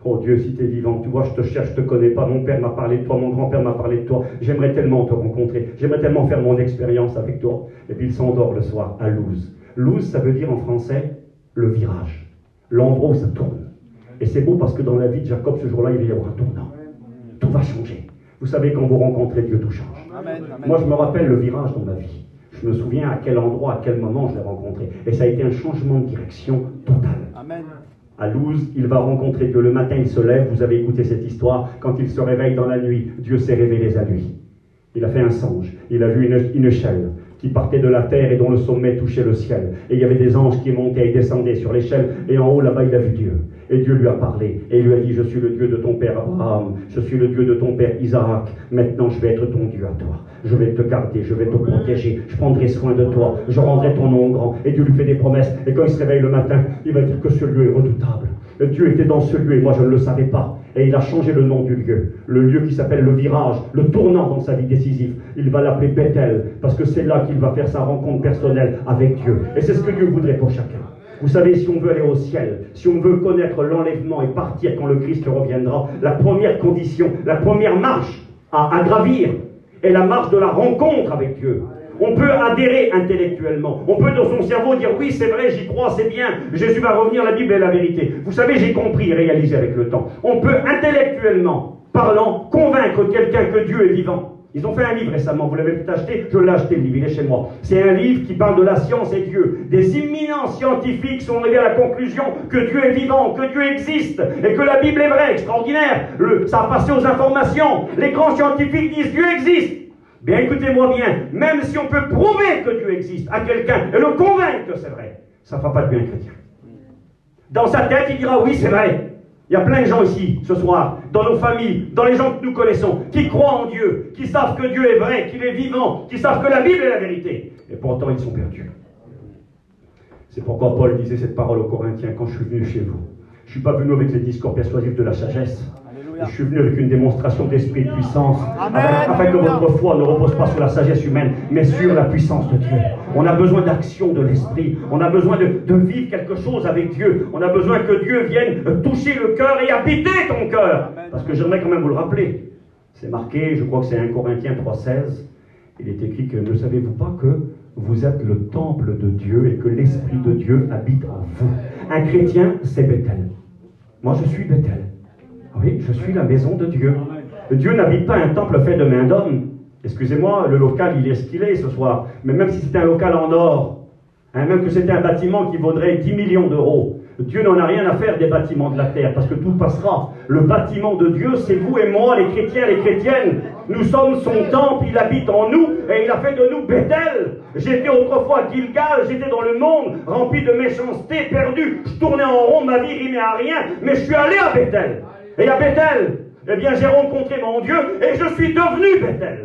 oh Dieu, si tu es vivant, tu vois, je te cherche, je ne te connais pas, mon père m'a parlé de toi, mon grand-père m'a parlé de toi, j'aimerais tellement te rencontrer, j'aimerais tellement faire mon expérience avec toi. Et puis il s'endort le soir à Luz. Luz, ça veut dire en français le virage, l'endroit où ça tourne. Et c'est beau parce que dans la vie de Jacob, ce jour-là, il va y avoir un tournant. Tout va changer. Vous savez, quand vous rencontrez Dieu, tout change. Amen, amen. Moi, je me rappelle le virage dans ma vie. Je me souviens à quel endroit, à quel moment je l'ai rencontré. Et ça a été un changement de direction total. Amen. À Luz, il va rencontrer Dieu. Le matin, il se lève. Vous avez écouté cette histoire. Quand il se réveille dans la nuit, Dieu s'est révélé à lui. Il a fait un songe. Il a vu une échelle qui partait de la terre et dont le sommet touchait le ciel. Et il y avait des anges qui montaient et descendaient sur l'échelle. Et en haut, là-bas, il a vu Dieu. Et Dieu lui a parlé. Et il lui a dit, je suis le Dieu de ton père Abraham. Je suis le Dieu de ton père Isaac. Maintenant, je vais être ton Dieu à toi. Je vais te garder, je vais te protéger. Je prendrai soin de toi. Je rendrai ton nom grand. Et Dieu lui fait des promesses. Et quand il se réveille le matin, il va dire que ce lieu est redoutable. Dieu était dans ce lieu et moi, je ne le savais pas. Et il a changé le nom du lieu. Le lieu qui s'appelle le virage, le tournant dans sa vie décisive. Il va l'appeler Bethel, parce que c'est là qu'il va faire sa rencontre personnelle avec Dieu. Et c'est ce que Dieu voudrait pour chacun. Vous savez, si on veut aller au ciel, si on veut connaître l'enlèvement et partir quand le Christ reviendra, la première condition, la première marche à gravir est la marche de la rencontre avec Dieu. On peut adhérer intellectuellement. On peut dans son cerveau dire oui, c'est vrai, j'y crois, c'est bien. Jésus va revenir, la Bible est la vérité. Vous savez, j'ai compris et réalisé avec le temps. On peut intellectuellement, parlant, convaincre quelqu'un que Dieu est vivant. Ils ont fait un livre récemment, vous l'avez peut-être acheté, je l'ai acheté le livre, il est chez moi. C'est un livre qui parle de la science et Dieu. Des éminents scientifiques sont arrivés à la conclusion que Dieu est vivant, que Dieu existe, et que la Bible est vraie, extraordinaire. Ça a passé aux informations. Les grands scientifiques disent Dieu existe. Bien écoutez-moi bien, même si on peut prouver que Dieu existe à quelqu'un et le convaincre que c'est vrai, ça ne fera pas de lui un chrétien. Dans sa tête, il dira oui, c'est vrai. Il y a plein de gens ici, ce soir, dans nos familles, dans les gens que nous connaissons, qui croient en Dieu, qui savent que Dieu est vrai, qu'il est vivant, qui savent que la Bible est la vérité. Et pourtant, ils sont perdus. C'est pourquoi Paul disait cette parole aux Corinthiens quand je suis venu chez vous. Je ne suis pas venu avec les discours persuasifs de la sagesse. Je suis venu avec une démonstration d'esprit de puissance, afin que votre foi ne repose pas sur la sagesse humaine, mais sur la puissance de Dieu. On a besoin d'action de l'esprit. On a besoin de vivre quelque chose avec Dieu. On a besoin que Dieu vienne toucher le cœur et habiter ton cœur. Parce que j'aimerais quand même vous le rappeler. C'est marqué, je crois que c'est 1 Corinthiens 3,16. Il est écrit que ne savez-vous pas que vous êtes le temple de Dieu et que l'esprit de Dieu habite en vous. Un chrétien, c'est Bethel. Moi, je suis Bethel. Oui, je suis la maison de Dieu. Dieu n'habite pas un temple fait de main d'homme. Excusez-moi, le local, il est ce qu'il est ce soir. Mais même si c'était un local en or, hein, même que c'était un bâtiment qui vaudrait 10 millions d'euros, Dieu n'en a rien à faire des bâtiments de la terre, parce que tout passera. Le bâtiment de Dieu, c'est vous et moi, les chrétiens, les chrétiennes. Nous sommes son temple, il habite en nous, et il a fait de nous Bethel. J'étais autrefois à Gilgal, j'étais dans le monde, rempli de méchanceté, perdu. Je tournais en rond, ma vie rimait à rien, mais je suis allé à Bethel. Et à Bethel, eh bien, j'ai rencontré mon Dieu, et je suis devenu Bethel.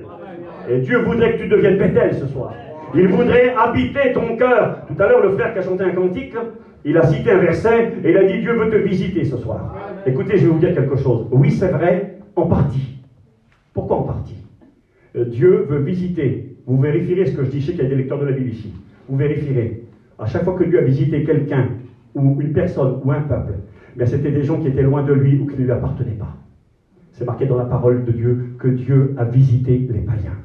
Et Dieu voudrait que tu deviennes Bethel ce soir. Il voudrait habiter ton cœur. Tout à l'heure, le frère qui a chanté un cantique, il a cité un verset et il a dit Dieu veut te visiter ce soir. Écoutez, je vais vous dire quelque chose. Oui, c'est vrai, en partie. Pourquoi en partie? Dieu veut visiter. Vous vérifierez ce que je dis. Je sais qu'il y a des lecteurs de la Bible ici. Vous vérifierez. À chaque fois que Dieu a visité quelqu'un, ou une personne, ou un peuple, bien c'était des gens qui étaient loin de lui ou qui ne lui appartenaient pas. C'est marqué dans la parole de Dieu que Dieu a visité les païens.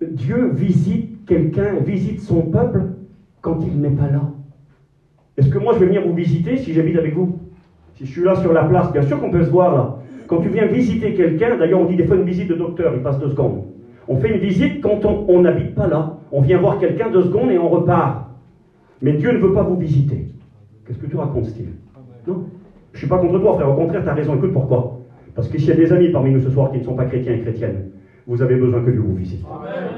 Dieu visite quelqu'un, visite son peuple quand il n'est pas là. Est-ce que moi je vais venir vous visiter si j'habite avec vous? Si je suis là sur la place, bien sûr qu'on peut se voir là. Quand tu viens visiter quelqu'un, d'ailleurs on dit des fois une visite de docteur, il passe 2 secondes. On fait une visite quand on n'habite pas là. On vient voir quelqu'un 2 secondes et on repart. Mais Dieu ne veut pas vous visiter. Qu'est-ce que tu racontes, Steve? Non, je ne suis pas contre toi, frère. Au contraire, tu as raison. Écoute pourquoi. Parce que s'il y a des amis parmi nous ce soir qui ne sont pas chrétiens et chrétiennes, vous avez besoin que Dieu vous visite.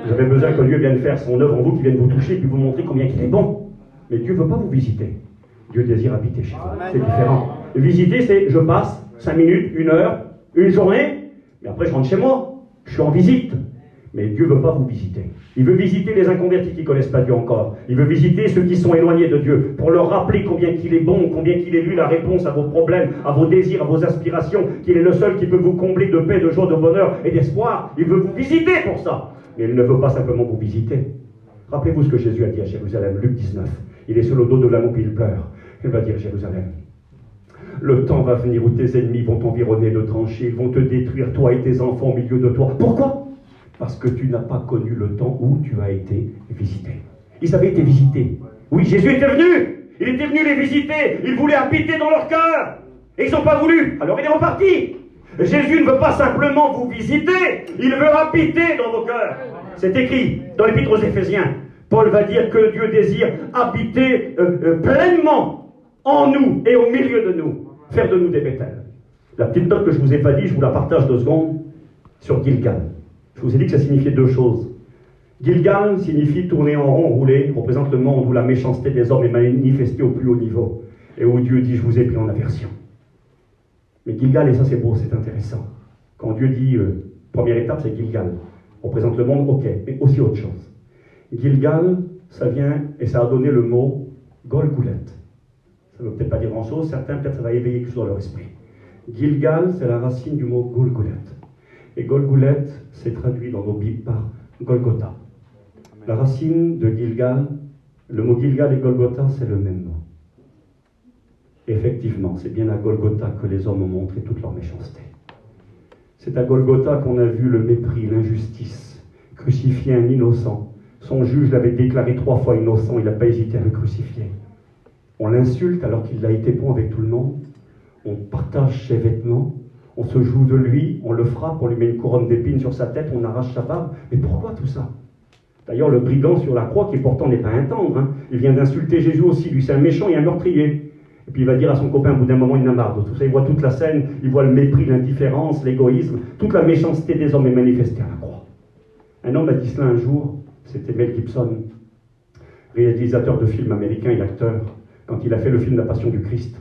Vous avez besoin que Dieu vienne faire son œuvre en vous, qu'il vienne vous toucher et puis vous montrer combien il est bon. Mais Dieu ne veut pas vous visiter. Dieu désire habiter chez vous. C'est différent. Visiter, c'est je passe 5 minutes, 1 heure, une journée, mais après je rentre chez moi. Je suis en visite. Mais Dieu ne veut pas vous visiter. Il veut visiter les inconvertis qui ne connaissent pas Dieu encore. Il veut visiter ceux qui sont éloignés de Dieu pour leur rappeler combien qu'il est bon, combien qu'il est lui la réponse à vos problèmes, à vos désirs, à vos aspirations, qu'il est le seul qui peut vous combler de paix, de joie, de bonheur et d'espoir. Il veut vous visiter pour ça. Mais il ne veut pas simplement vous visiter. Rappelez-vous ce que Jésus a dit à Jérusalem, Luc 19. Il est sur le dos de l'anneau puis il pleure. Il va dire Jérusalem, le temps va venir où tes ennemis vont t'environner de tranchées, ils vont te détruire, toi et tes enfants au milieu de toi. Pourquoi? Parce que tu n'as pas connu le temps où tu as été visité. Ils avaient été visités. Oui, Jésus était venu. Il était venu les visiter. Il voulait habiter dans leur cœur. Et ils n'ont pas voulu. Alors il est reparti. Jésus ne veut pas simplement vous visiter. Il veut habiter dans vos cœurs. C'est écrit dans l'Épître aux Éphésiens. Paul va dire que Dieu désire habiter pleinement en nous et au milieu de nous. Faire de nous des Bethel. La petite note que je ne vous ai pas dit, je vous la partage 2 secondes sur Gilgal. Je vous ai dit que ça signifiait 2 choses. Gilgal signifie tourner en rond, rouler, représente le monde où la méchanceté des hommes est manifestée au plus haut niveau, et où Dieu dit « je vous ai pris en aversion ». Mais Gilgal, et ça c'est beau, c'est intéressant. Quand Dieu dit première étape, c'est Gilgal. Représente le monde, ok, mais aussi autre chose. Gilgal, ça vient, et ça a donné le mot Golgoulet. Ça ne veut peut-être pas dire grand-chose, certains peut-être ça va éveiller quelque chose dans leur esprit. Gilgal, c'est la racine du mot Golgoulet. Et Golgoulet, c'est traduit dans nos Bibles par Golgotha. La racine de Gilgal, le mot Gilgal et Golgotha, c'est le même mot. Effectivement, c'est bien à Golgotha que les hommes ont montré toute leur méchanceté. C'est à Golgotha qu'on a vu le mépris, l'injustice, crucifier un innocent. Son juge l'avait déclaré 3 fois innocent, il n'a pas hésité à le crucifier. On l'insulte alors qu'il a été bon avec tout le monde. On partage ses vêtements. On se joue de lui, on le frappe, on lui met une couronne d'épines sur sa tête, on arrache sa barbe. Mais pourquoi tout ça? D'ailleurs, le brigand sur la croix, qui pourtant n'est pas un tendre, hein, il vient d'insulter Jésus aussi. Lui, c'est un méchant et un meurtrier. Et puis il va dire à son copain, au bout d'un moment, il en a marre de tout ça. Il voit toute la scène, il voit le mépris, l'indifférence, l'égoïsme. Toute la méchanceté des hommes est manifestée à la croix. Un homme a dit cela un jour, c'était Mel Gibson, réalisateur de films américains et acteur. Quand il a fait le film La Passion du Christ,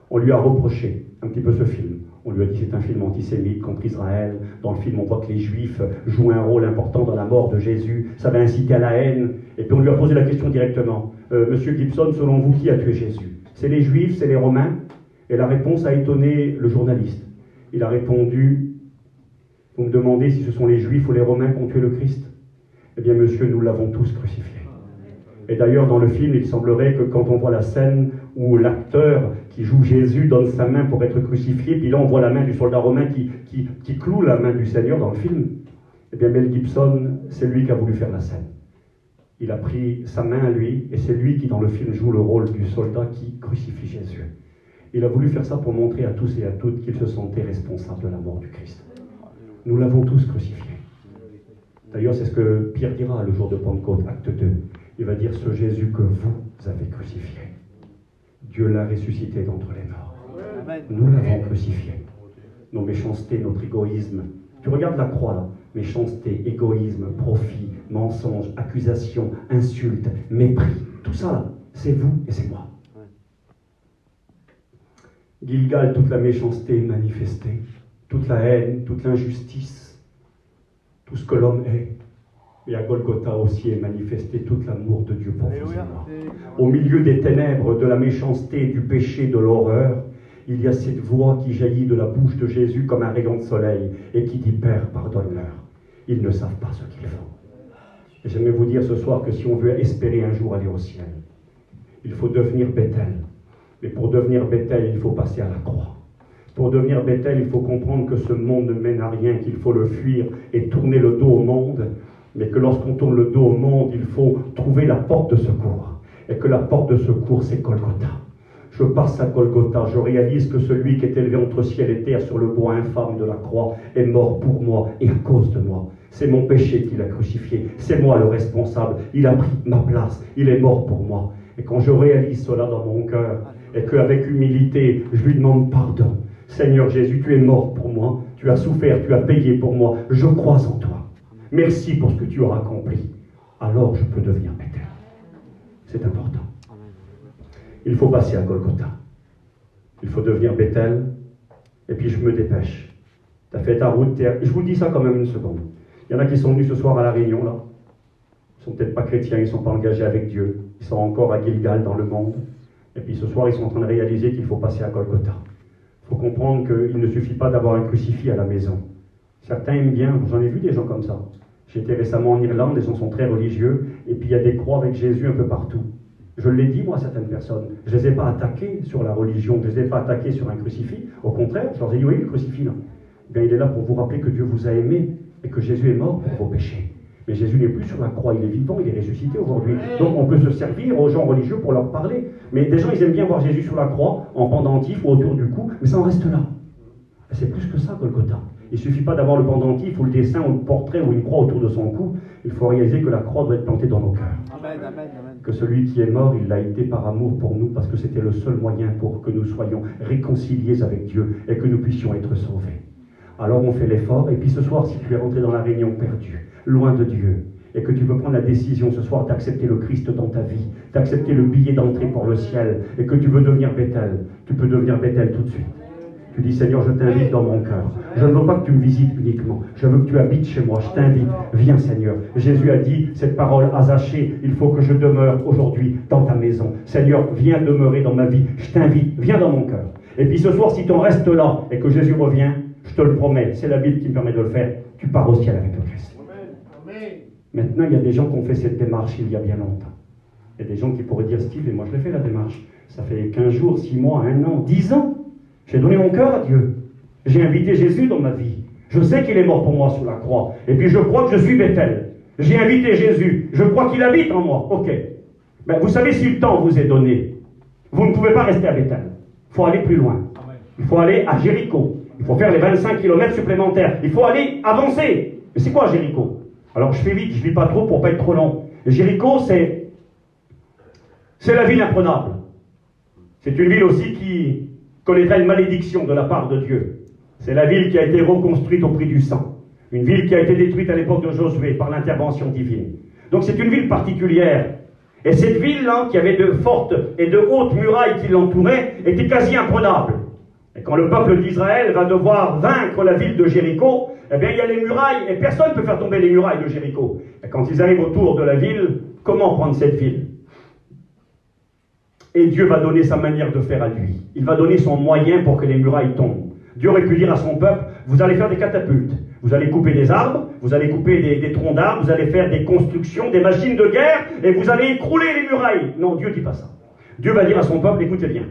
on lui a reproché un petit peu ce film. On lui a dit c'est un film antisémite contre Israël. Dans le film, on voit que les Juifs jouent un rôle important dans la mort de Jésus. Ça va inciter à la haine. Et puis on lui a posé la question directement. Monsieur Gibson, selon vous, qui a tué Jésus? C'est les Juifs, c'est les Romains? Et la réponse a étonné le journaliste. Il a répondu, vous me demandez si ce sont les Juifs ou les Romains qui ont tué le Christ? Eh bien, monsieur, nous l'avons tous crucifié. Et d'ailleurs, dans le film, il semblerait que quand on voit la scène où l'acteur qui joue Jésus donne sa main pour être crucifié, puis là on voit la main du soldat romain qui cloue la main du Seigneur dans le film, eh bien Mel Gibson, c'est lui qui a voulu faire la scène. Il a pris sa main à lui, et c'est lui qui dans le film joue le rôle du soldat qui crucifie Jésus. Il a voulu faire ça pour montrer à tous et à toutes qu'il se sentait responsable de la mort du Christ. Nous l'avons tous crucifié. D'ailleurs, c'est ce que Pierre dira le jour de Pentecôte, acte 2. Il va dire, ce Jésus que vous avez crucifié, Dieu l'a ressuscité d'entre les morts. Nous l'avons crucifié. Nos méchancetés, notre égoïsme. Tu regardes la croix là. Méchanceté, égoïsme, profit, mensonge, accusation, insulte, mépris. Tout ça là, c'est vous et c'est moi. Gilgal, toute la méchanceté manifestée, toute la haine, toute l'injustice, tout ce que l'homme est. Et à Golgotha aussi est manifesté tout l'amour de Dieu pour vous et moi. Au milieu des ténèbres, de la méchanceté, du péché, de l'horreur, il y a cette voix qui jaillit de la bouche de Jésus comme un rayon de soleil et qui dit, Père, pardonne-leur. Ils ne savent pas ce qu'ils font. Et j'aimerais vous dire ce soir que si on veut espérer un jour aller au ciel, il faut devenir Bethel. Mais pour devenir Bethel, il faut passer à la croix. Pour devenir Bethel, il faut comprendre que ce monde ne mène à rien, qu'il faut le fuir et tourner le dos au monde. Mais que lorsqu'on tourne le dos au monde, il faut trouver la porte de secours. Et que la porte de secours, c'est Golgotha. Je passe à Golgotha, je réalise que celui qui est élevé entre ciel et terre sur le bois infâme de la croix est mort pour moi et à cause de moi. C'est mon péché qu'il a crucifié, c'est moi le responsable, il a pris ma place, il est mort pour moi. Et quand je réalise cela dans mon cœur, et qu'avec humilité, je lui demande pardon. Seigneur Jésus, tu es mort pour moi, tu as souffert, tu as payé pour moi, je crois en toi. Merci pour ce que tu auras accompli. Alors je peux devenir Bethel. C'est important. Il faut passer à Golgotha. Il faut devenir Bethel. Et puis je me dépêche. Tu as fait ta route. Je vous dis ça quand même une seconde. Il y en a qui sont venus ce soir à la réunion là. Ils ne sont peut-être pas chrétiens, ils ne sont pas engagés avec Dieu. Ils sont encore à Gilgal dans le monde. Et puis ce soir, ils sont en train de réaliser qu'il faut passer à Golgotha. Il faut comprendre qu'il ne suffit pas d'avoir un crucifix à la maison. Certains aiment bien, j'en ai vu des gens comme ça. J'étais récemment en Irlande, les gens sont très religieux, et puis il y a des croix avec Jésus un peu partout. Je l'ai dit, moi, à certaines personnes. Je ne les ai pas attaqués sur la religion, je ne les ai pas attaqués sur un crucifix. Au contraire, je leur ai dit, oui, le crucifix, là. Eh bien, il est là pour vous rappeler que Dieu vous a aimé et que Jésus est mort pour vos péchés. Mais Jésus n'est plus sur la croix, il est vivant, il est ressuscité aujourd'hui. Donc on peut se servir aux gens religieux pour leur parler. Mais des gens, ils aiment bien voir Jésus sur la croix, en pendentif ou autour du cou, mais ça en reste là. C'est plus que ça, Golgotha. Il ne suffit pas d'avoir le pendentif ou le dessin ou le portrait ou une croix autour de son cou. Il faut réaliser que la croix doit être plantée dans nos cœurs. Amen, amen, amen. Que celui qui est mort, il l'a été par amour pour nous, parce que c'était le seul moyen pour que nous soyons réconciliés avec Dieu et que nous puissions être sauvés. Alors on fait l'effort, et puis ce soir, si tu es rentré dans la réunion perdu, loin de Dieu, et que tu veux prendre la décision ce soir d'accepter le Christ dans ta vie, d'accepter le billet d'entrée pour le ciel, et que tu veux devenir Bethel, tu peux devenir Bethel tout de suite. Tu dis, Seigneur, je t'invite dans mon cœur. Je ne veux pas que tu me visites uniquement. Je veux que tu habites chez moi. Je t'invite. Viens, Seigneur. Jésus a dit cette parole à Zachée. Il faut que je demeure aujourd'hui dans ta maison. Seigneur, viens demeurer dans ma vie. Je t'invite. Viens dans mon cœur. Et puis ce soir, si tu en restes là et que Jésus revient, je te le promets, c'est la Bible qui me permet de le faire, tu pars au ciel avec le Christ. Maintenant, il y a des gens qui ont fait cette démarche il y a bien longtemps. Il y a des gens qui pourraient dire, Steve, et moi je l'ai fait la démarche. Ça fait 15 jours, 6 mois, 1 an, 10 ans. J'ai donné mon cœur à Dieu. J'ai invité Jésus dans ma vie. Je sais qu'il est mort pour moi sous la croix. Et puis je crois que je suis Bethel. J'ai invité Jésus. Je crois qu'il habite en moi. Ok. Ben, vous savez, si le temps vous est donné, vous ne pouvez pas rester à Bethel. Il faut aller plus loin. Il faut aller à Jéricho. Il faut faire les 25 km supplémentaires. Il faut aller avancer. Mais c'est quoi Jéricho? Alors je fais vite, je ne vis pas trop pour ne pas être trop long. Jéricho, c'est la ville imprenable. C'est une ville aussi qui connaîtra une malédiction de la part de Dieu. C'est la ville qui a été reconstruite au prix du sang. Une ville qui a été détruite à l'époque de Josué par l'intervention divine. Donc c'est une ville particulière. Et cette ville-là, qui avait de fortes et de hautes murailles qui l'entouraient, était quasi imprenable. Et quand le peuple d'Israël va devoir vaincre la ville de Jéricho, eh bien il y a les murailles, et personne ne peut faire tomber les murailles de Jéricho. Et quand ils arrivent autour de la ville, comment prendre cette ville? Et Dieu va donner sa manière de faire à lui. Il va donner son moyen pour que les murailles tombent. Dieu aurait pu dire à son peuple, vous allez faire des catapultes, vous allez couper des arbres, vous allez couper des troncs d'arbres, vous allez faire des constructions, des machines de guerre, et vous allez écrouler les murailles. Non, Dieu ne dit pas ça. Dieu va dire à son peuple, écoutez bien,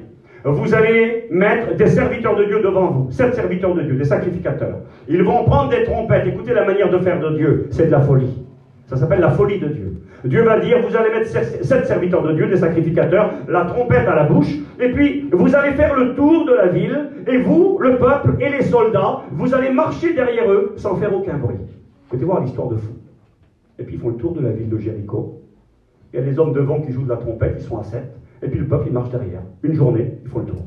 vous allez mettre des serviteurs de Dieu devant vous, 7 serviteurs de Dieu, des sacrificateurs. Ils vont prendre des trompettes, écoutez la manière de faire de Dieu, c'est de la folie. Ça s'appelle la folie de Dieu. Dieu va dire, vous allez mettre 7 serviteurs de Dieu, des sacrificateurs, la trompette à la bouche, et puis vous allez faire le tour de la ville, et vous, le peuple et les soldats, vous allez marcher derrière eux sans faire aucun bruit. Vous pouvez voir l'histoire de fou. Et puis ils font le tour de la ville de Jéricho. Il y a les hommes devant qui jouent de la trompette, ils sont à 7. Et puis le peuple, il marche derrière. Une journée, ils font le tour.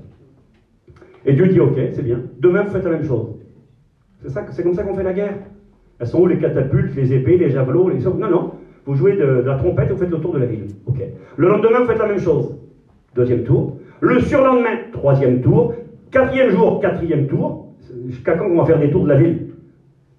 Et Dieu dit, ok, c'est bien. Demain, vous faites la même chose. C'est comme ça qu'on fait la guerre. Elles sont où les catapultes, les épées, les javelots, les... Non, non. Vous jouez de la trompette et vous faites le tour de la ville. Ok. Le lendemain, vous faites la même chose. Deuxième tour. Le surlendemain, troisième tour. Quatrième jour, quatrième tour. Jusqu'à quand on va faire des tours de la ville?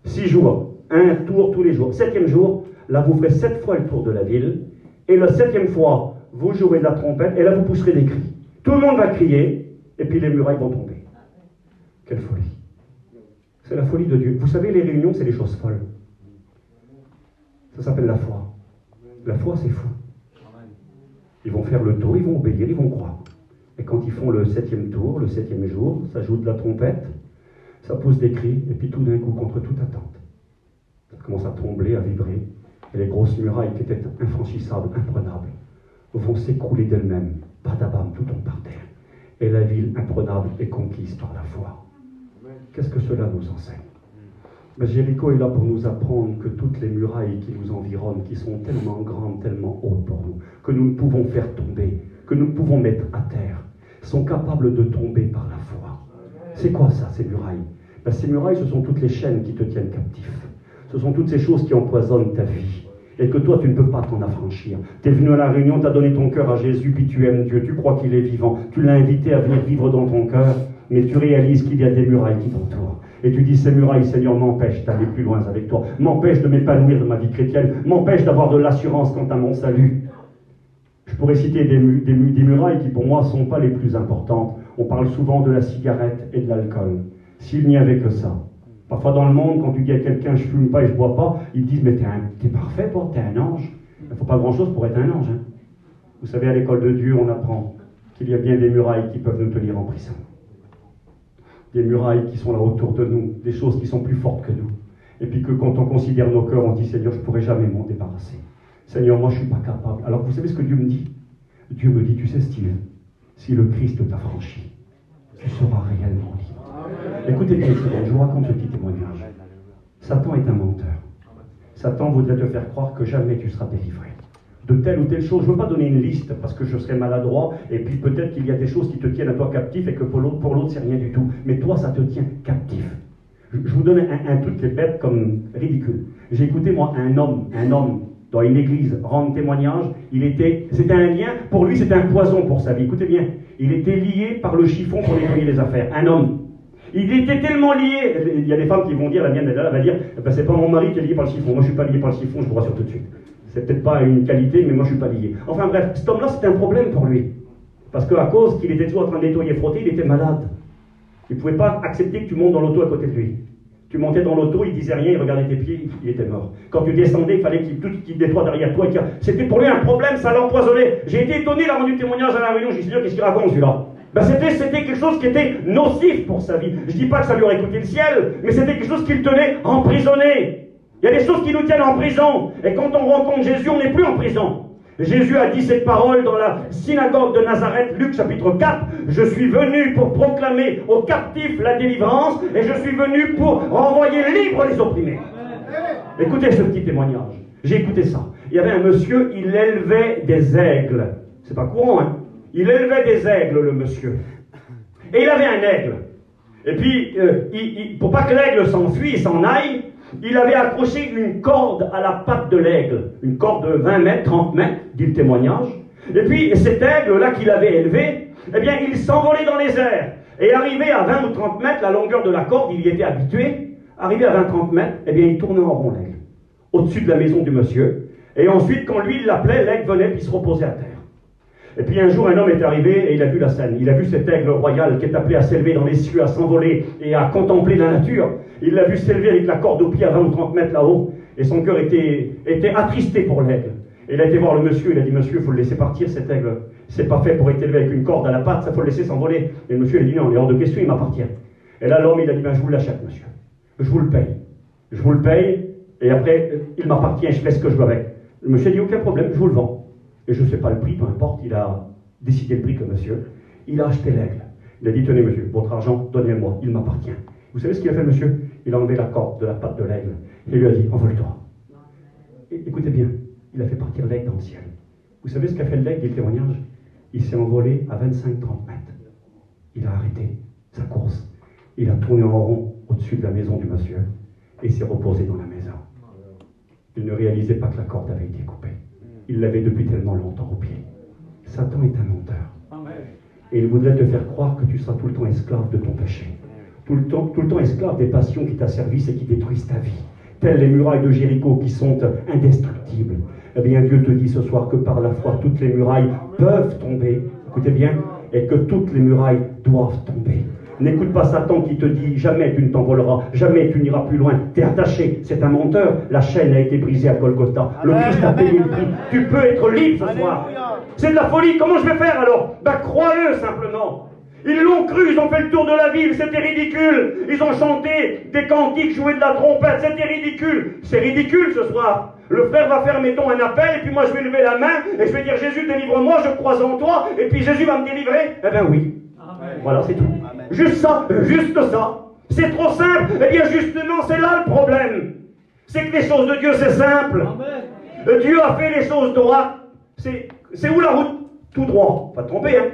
6 jours. Un tour tous les jours. Septième jour, là, vous ferez 7 fois le tour de la ville. Et la 7e fois, vous jouerez de la trompette, et là, vous pousserez des cris. Tout le monde va crier, et puis les murailles vont tomber. Quelle folie. C'est la folie de Dieu. Vous savez, les réunions, c'est des choses folles. Ça s'appelle la foi. La foi, c'est fou. Ils vont faire le tour, ils vont obéir, ils vont croire. Et quand ils font le 7e tour, le 7e jour, ça joue de la trompette, ça pousse des cris, et puis tout d'un coup, contre toute attente, ça commence à trembler, à vibrer, et les grosses murailles qui étaient infranchissables, imprenables, vont s'écrouler d'elles-mêmes. Badabam, tout tombe par terre. Et la ville imprenable est conquise par la foi. Qu'est-ce que cela nous enseigne? Mais Jéricho est là pour nous apprendre que toutes les murailles qui nous environnent, qui sont tellement grandes, tellement hautes pour nous, que nous ne pouvons faire tomber, que nous ne pouvons mettre à terre, sont capables de tomber par la foi. C'est quoi ça, ces murailles? Ben, ces murailles, ce sont toutes les chaînes qui te tiennent captif. Ce sont toutes ces choses qui empoisonnent ta vie. Et que toi, tu ne peux pas t'en affranchir. Tu es venu à la réunion, tu as donné ton cœur à Jésus, puis tu aimes Dieu, tu crois qu'il est vivant. Tu l'as invité à venir vivre dans ton cœur, mais tu réalises qu'il y a des murailles qui t'entourent. Et tu dis, ces murailles, Seigneur, m'empêchent d'aller plus loin avec toi, m'empêchent de m'épanouir de ma vie chrétienne, m'empêchent d'avoir de l'assurance quant à mon salut. Je pourrais citer des murailles qui, pour moi, ne sont pas les plus importantes. On parle souvent de la cigarette et de l'alcool. S'il n'y avait que ça. Parfois dans le monde, quand tu dis à quelqu'un « je fume pas et je bois pas », ils disent « mais t'es parfait toi, t'es un ange ». Il ne faut pas grand-chose pour être un ange. Hein. Vous savez, à l'école de Dieu, on apprend qu'il y a bien des murailles qui peuvent nous tenir en prison. Des murailles qui sont là autour de nous, des choses qui sont plus fortes que nous. Et puis que quand on considère nos cœurs, on dit « Seigneur, je ne pourrai jamais m'en débarrasser. Seigneur, moi je ne suis pas capable. » Alors vous savez ce que Dieu me dit? Dieu me dit « Tu sais, Steve, si le Christ t'a franchi, tu seras réellement libre. » Écoutez bien une seconde, je vous raconte ce petit témoignage. Satan est un menteur. Satan voudrait te faire croire que jamais tu seras délivré de telle ou telle chose. Je ne veux pas donner une liste parce que je serais maladroit et puis peut-être qu'il y a des choses qui te tiennent à toi captif et que pour l'autre c'est rien du tout. Mais toi ça te tient captif. Je vous donne un truc qui est bête comme ridicule. J'ai écouté moi un homme dans une église rendre témoignage. C'était un lien, pour lui c'était un poison pour sa vie. Écoutez bien, il était lié par le chiffon pour nettoyer les affaires. Un homme. Il était tellement lié, il y a des femmes qui vont dire, la mienne elle va dire, ben, c'est pas mon mari qui est lié par le chiffon, moi je suis pas lié par le chiffon, je vous rassure tout de suite. C'est peut-être pas une qualité, mais moi je suis pas lié. Enfin bref, cet homme-là c'était un problème pour lui. Parce qu'à cause qu'il était toujours en train de nettoyer et frotter, il était malade. Il ne pouvait pas accepter que tu montes dans l'auto à côté de lui. Tu montais dans l'auto, il disait rien, il regardait tes pieds, il était mort. Quand tu descendais, il fallait qu'il nettoie derrière toi. C'était pour lui un problème, ça l'empoisonnait. J'ai été étonné, il a rendu témoignage à la réunion, j'ai dit, qu'est-ce qu'il raconte celui-là? Ben c'était quelque chose qui était nocif pour sa vie. Je ne dis pas que ça lui aurait coûté le ciel, mais c'était quelque chose qui le tenait emprisonné. Il y a des choses qui nous tiennent en prison. Et quand on rencontre Jésus, on n'est plus en prison. Jésus a dit cette parole dans la synagogue de Nazareth, Luc chapitre 4. Je suis venu pour proclamer aux captifs la délivrance et je suis venu pour renvoyer libres les opprimés. Écoutez ce petit témoignage. J'ai écouté ça. Il y avait un monsieur, il élevait des aigles. C'est pas courant, hein? Il élevait des aigles, le monsieur. Et il avait un aigle. Et puis, pour pas que l'aigle s'enfuit, s'en aille, il avait accroché une corde à la patte de l'aigle. Une corde de 20 mètres, 30 mètres, dit le témoignage. Et puis, cet aigle-là qu'il avait élevé, eh bien, il s'envolait dans les airs. Et arrivé à 20 ou 30 mètres, la longueur de la corde, il y était habitué. Arrivé à 20-30 mètres, eh bien, il tournait en rond, l'aigle. Au-dessus de la maison du monsieur. Et ensuite, quand lui, il l'appelait, l'aigle venait puis se reposait à terre. Et puis un jour, un homme est arrivé et il a vu la scène. Il a vu cet aigle royal qui est appelé à s'élever dans les cieux, à s'envoler et à contempler la nature. Il l'a vu s'élever avec la corde au pied à 20 ou 30 mètres là-haut. Et son cœur était attristé pour l'aigle. Et il a été voir le monsieur, il a dit, monsieur, il faut le laisser partir cet aigle. C'est pas fait pour être élevé avec une corde à la patte, ça faut le laisser s'envoler. Et le monsieur, il a dit, non, il est hors de question, il m'appartient. Et là, l'homme, il a dit, ben, je vous l'achète, monsieur. Je vous le paye. Je vous le paye. Et après, il m'appartient, je fais ce que je veux avec. Le monsieur dit, aucun problème, je vous le vends. Et je ne sais pas le prix, peu importe, il a décidé le prix que monsieur. Il a acheté l'aigle. Il a dit, tenez monsieur, votre argent, donnez-moi, il m'appartient. Vous savez ce qu'il a fait, monsieur? Il a enlevé la corde de la patte de l'aigle et lui a dit, envole-toi. Écoutez bien, il a fait partir l'aigle dans le ciel. Vous savez ce qu'a fait l'aigle, dit le témoignage? Il s'est envolé à 25-30 mètres. Il a arrêté sa course. Il a tourné en rond au-dessus de la maison du monsieur et s'est reposé dans la maison. Il ne réalisait pas que la corde avait été coupée. Il l'avait depuis tellement longtemps au pied. Satan est un menteur. Et il voudrait te faire croire que tu seras tout le temps esclave de ton péché. Tout le temps esclave des passions qui t'asservissent et qui détruisent ta vie. Telles les murailles de Jéricho qui sont indestructibles. Eh bien, Dieu te dit ce soir que par la foi, toutes les murailles peuvent tomber. Écoutez bien, et que toutes les murailles doivent tomber. N'écoute pas Satan qui te dit jamais tu ne t'envoleras, jamais tu n'iras plus loin. Tu es attaché, c'est un menteur. La chaîne a été brisée à Golgotha. Le Christ a payé le prix. Tu peux être libre ce soir. C'est de la folie. Comment je vais faire alors? Ben crois-le simplement. Ils l'ont cru, ils ont fait le tour de la ville, c'était ridicule. Ils ont chanté des cantiques, joué de la trompette, c'était ridicule. C'est ridicule ce soir. Le frère va faire, mettons, un appel, et puis moi je vais lever la main, et je vais dire, Jésus, délivre-moi, je crois en toi, et puis Jésus va me délivrer. Eh bien oui. Amen. Voilà, c'est tout. Amen. Juste ça, juste ça. C'est trop simple. Eh bien justement, c'est là le problème. C'est que les choses de Dieu, c'est simple. Amen. Dieu a fait les choses droites. C'est où la route? Tout droit. Pas te tromper, hein.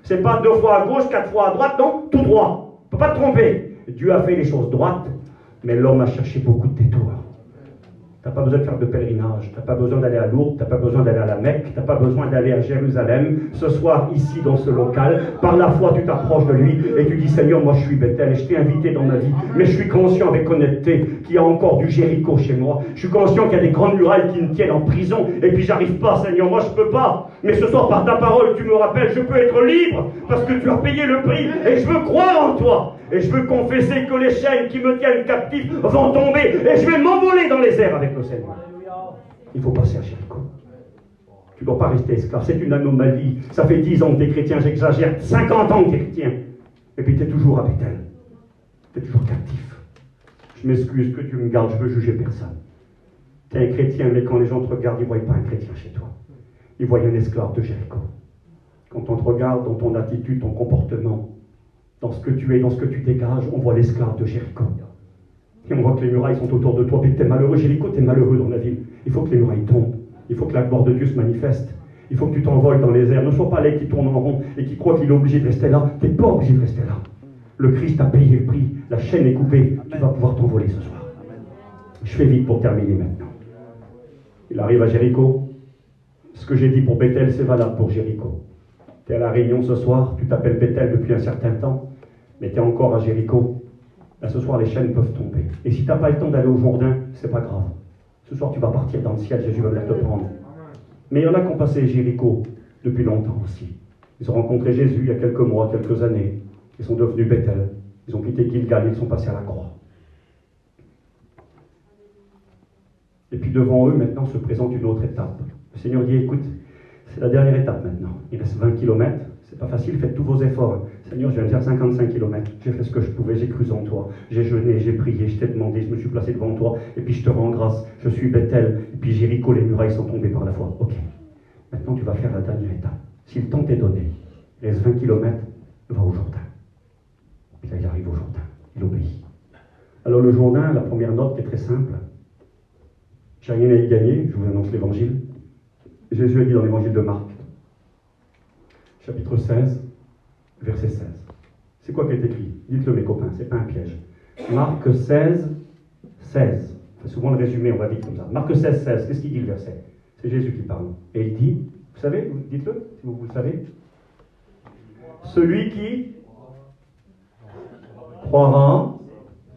C'est pas 2 fois à gauche, 4 fois à droite, non, tout droit. Il ne faut pas te tromper. Dieu a fait les choses droites, mais l'homme a cherché beaucoup de détours. Tu n'as pas besoin de faire de pèlerinage, tu n'as pas besoin d'aller à Lourdes, tu n'as pas besoin d'aller à la Mecque, tu n'as pas besoin d'aller à Jérusalem. Ce soir, ici, dans ce local, par la foi, tu t'approches de lui et tu dis, Seigneur, moi je suis Bethel et je t'ai invité dans ma vie, mais je suis conscient avec honnêteté qu'il y a encore du Jéricho chez moi. Je suis conscient qu'il y a des grandes murailles qui me tiennent en prison et puis j'arrive pas, Seigneur, moi je peux pas. Mais ce soir, par ta parole, tu me rappelles, je peux être libre parce que tu as payé le prix et je veux croire en toi. Et je veux confesser que les chaînes qui me tiennent captif vont tomber et je vais m'envoler dans les airs avec le Seigneur. Il faut passer à Jéricho. Tu ne dois pas rester esclave. C'est une anomalie. Ça fait 10 ans que tu es chrétien, j'exagère, 50 ans que tu es chrétien. Et puis tu es toujours à Bethel. Tu es toujours captif. Je m'excuse, que Dieu me garde, je veux juger personne. Tu es un chrétien, mais quand les gens te regardent, ils ne voient pas un chrétien chez toi. Ils voient un esclave de Jéricho. Quand on te regarde dans ton attitude, ton comportement, dans ce que tu es, dans ce que tu dégages, on voit l'esclave de Jéricho. Et on voit que les murailles sont autour de toi, puis tu es malheureux. Jéricho, tu es malheureux dans la ville. Il faut que les murailles tombent. Il faut que la gloire de Dieu se manifeste. Il faut que tu t'envoles dans les airs. Ne sois pas là qui tourne en rond et qui croit qu'il est obligé de rester là. Tu n'es pas obligé de rester là. Le Christ a payé le prix. La chaîne est coupée. Tu vas pouvoir t'envoler ce soir. Je fais vite pour terminer maintenant. Il arrive à Jéricho. Ce que j'ai dit pour Bethel, c'est valable pour Jéricho. Tu es à la Réunion ce soir, tu t'appelles Bethel depuis un certain temps, mais tu es encore à Jéricho. Là, ce soir, les chaînes peuvent tomber. Et si tu n'as pas le temps d'aller au Jourdain, c'est pas grave. Ce soir, tu vas partir dans le ciel, Jésus va venir te prendre. Mais il y en a qui ont passé Jéricho depuis longtemps aussi. Ils ont rencontré Jésus il y a quelques mois, quelques années. Ils sont devenus Bethel. Ils ont quitté Gilgal, ils sont passés à la croix. Et puis devant eux, maintenant, se présente une autre étape. Le Seigneur dit, écoute, c'est la dernière étape maintenant. Il reste 20 km. C'est pas facile, faites tous vos efforts. Seigneur, je viens de faire 55 km. J'ai fait ce que je pouvais, j'ai cru en toi. J'ai jeûné, j'ai prié, je t'ai demandé, je me suis placé devant toi. Et puis je te rends grâce. Je suis Bethel. Et puis Jéricho, les murailles sont tombées par la foi. Ok. Maintenant, tu vas faire la dernière étape. Si le temps t'est donné, il reste 20 km, va au Jourdain. Puis là, il arrive au Jourdain. Il obéit. Alors le Jourdain, la première note est très simple. J'ai rien à y gagner, je vous annonce l'évangile. Jésus a dit dans l'évangile de Marc, chapitre 16, verset 16. C'est quoi qui est écrit? Dites-le mes copains, c'est pas un piège. Marc 16, 16. C'est souvent le résumé, on va vite comme ça. Marc 16, 16, qu'est-ce qu'il dit le verset? C'est Jésus qui parle. Et il dit, vous savez, dites-le, si vous le savez. Celui qui croira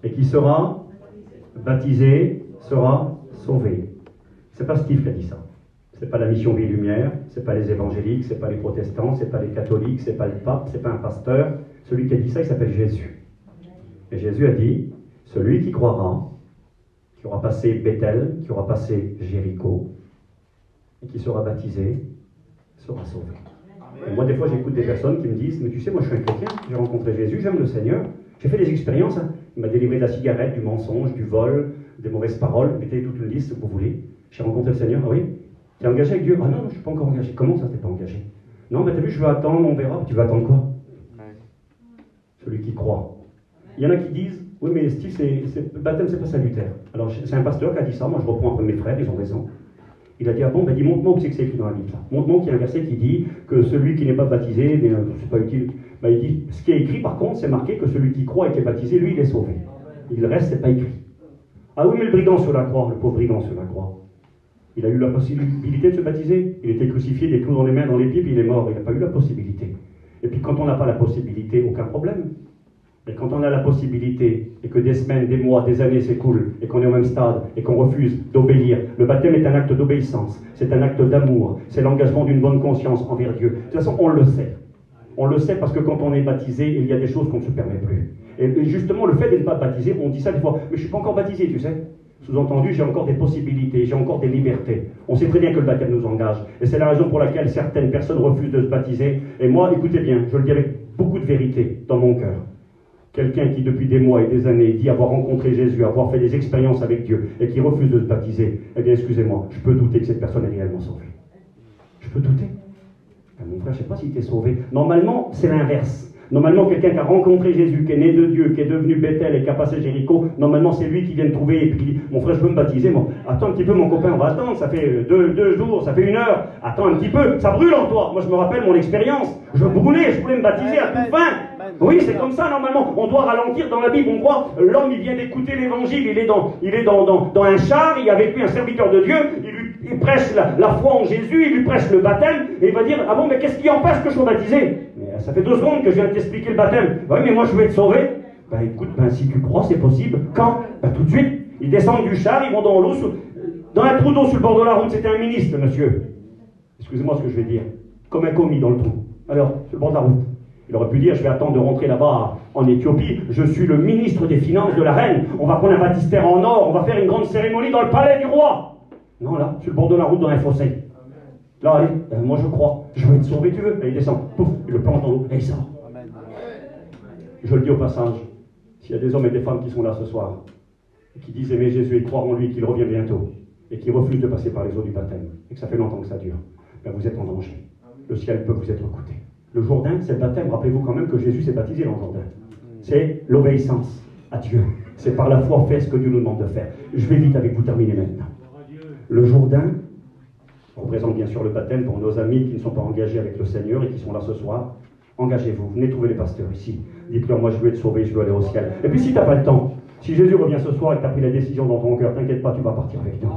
et qui sera baptisé sera sauvé. C'est pas Steve qui a dit ça. C'est pas la mission Vie et Lumière, c'est pas les évangéliques, c'est pas les protestants, c'est pas les catholiques, c'est pas le pape, c'est pas un pasteur. Celui qui a dit ça, il s'appelle Jésus. Et Jésus a dit, celui qui croira, qui aura passé Bethel, qui aura passé Jéricho, et qui sera baptisé, sera sauvé. Et moi, des fois, j'écoute des personnes qui me disent, mais tu sais, moi, je suis un chrétien, j'ai rencontré Jésus, j'aime le Seigneur, j'ai fait des expériences, hein, Il m'a délivré de la cigarette, du mensonge, du vol, des mauvaises paroles. Mettez toute une liste, si vous voulez. J'ai rencontré le Seigneur, ah oui. Tu es engagé avec Dieu? Ah non, je ne suis pas encore engagé. Comment ça, tu n'es pas engagé? Non, mais tu as vu, je veux attendre, on verra. Tu vas attendre quoi? Celui qui croit. Il y en a qui disent, oui, mais Steve, le baptême, c'est pas salutaire. Alors, c'est un pasteur qui a dit ça. Moi, je reprends un peu mes frères, ils ont raison. Il a dit, ah bon, ben dis, montre-moi où c'est que c'est écrit dans la Bible, ça. Montre-moi qu'il y a un verset qui dit que celui qui n'est pas baptisé, c'est pas utile. Ben, il dit, ce qui est écrit, par contre, c'est marqué que celui qui croit et qui est baptisé, lui, il est sauvé. Il reste, c'est pas écrit. Ah oui, mais le brigand sur la croix, le pauvre brigand sur la croix, il a eu la possibilité de se baptiser. Il était crucifié, des clous dans les mains, dans les pieds, puis il est mort. Il n'a pas eu la possibilité. Et puis quand on n'a pas la possibilité, aucun problème. Mais quand on a la possibilité, et que des semaines, des mois, des années s'écoulent, et qu'on est au même stade, et qu'on refuse d'obéir, le baptême est un acte d'obéissance, c'est un acte d'amour, c'est l'engagement d'une bonne conscience envers Dieu. De toute façon, on le sait. On le sait parce que quand on est baptisé, il y a des choses qu'on ne se permet plus. Et justement, le fait de ne pas baptiser, on dit ça des fois, mais je ne suis pas encore baptisé, tu sais. Sous-entendu, j'ai encore des possibilités, j'ai encore des libertés. On sait très bien que le baptême nous engage. Et c'est la raison pour laquelle certaines personnes refusent de se baptiser. Et moi, écoutez bien, je le dis avec beaucoup de vérité dans mon cœur. Quelqu'un qui, depuis des mois et des années, dit avoir rencontré Jésus, avoir fait des expériences avec Dieu, et qui refuse de se baptiser, eh bien, excusez-moi, je peux douter que cette personne est réellement sauvée. Je peux douter. Mon frère, je ne sais pas si tu es sauvé. Normalement, c'est l'inverse. Normalement, quelqu'un qui a rencontré Jésus, qui est né de Dieu, qui est devenu Bethel et qui a passé Jéricho, normalement, c'est lui qui vient de trouver et puis qui dit, mon frère, je peux me baptiser, moi. Attends un petit peu, mon copain, on va attendre, ça fait deux jours, ça fait 1 heure. Attends un petit peu, ça brûle en toi. Moi, je me rappelle mon expérience. Je brûlais, je voulais me baptiser à toute fin. Oui, c'est comme ça, normalement. On doit ralentir dans la Bible. On croit, l'homme, il vient d'écouter l'évangile, il est dans un char, il y a avec lui un serviteur de Dieu, il prêche la foi en Jésus, il lui prêche le baptême, et il va dire, ah bon, mais qu'est-ce qui empêche que je sois baptisé? Mais ça fait 2 secondes que je viens de t'expliquer le baptême. Oui, mais moi je veux être sauvé. Ben écoute, si tu crois, c'est possible. Quand? Ben tout de suite. Ils descendent du char, ils vont dans l'eau, dans un trou d'eau sur le bord de la route. C'était un ministre, monsieur. Excusez-moi ce que je vais dire. Comme un commis dans le trou. Alors, sur le bord de la route. Il aurait pu dire, je vais attendre de rentrer là-bas en Éthiopie, je suis le ministre des Finances de la reine, on va prendre un baptistère en or, on va faire une grande cérémonie dans le palais du roi. Non, là, sur le bord de la route, dans un fossé. Là, allez, moi je crois, je vais être sauvé, tu veux? Allez, descend, pouf, il le plante dans l'eau, et il sort. Je le dis au passage, s'il y a des hommes et des femmes qui sont là ce soir, et qui disent aimer Jésus et croire en lui, qu'il revient bientôt, et qui refusent de passer par les eaux du baptême, et que ça fait longtemps que ça dure, ben vous êtes en danger. Le ciel peut vous être coûté. Le Jourdain, c'est le baptême. Rappelez-vous quand même que Jésus s'est baptisé dans le Jourdain. C'est l'obéissance à Dieu. C'est par la foi fait ce que Dieu nous demande de faire. Je vais vite avec vous terminer maintenant. Le Jourdain représente bien sûr le baptême pour nos amis qui ne sont pas engagés avec le Seigneur et qui sont là ce soir. Engagez-vous, venez trouver les pasteurs ici. Dites-leur, moi je veux être sauvé, je veux aller au ciel. Et puis si tu n'as pas le temps, si Jésus revient ce soir et que tu as pris la décision dans ton cœur, t'inquiète pas, tu vas partir avec nous.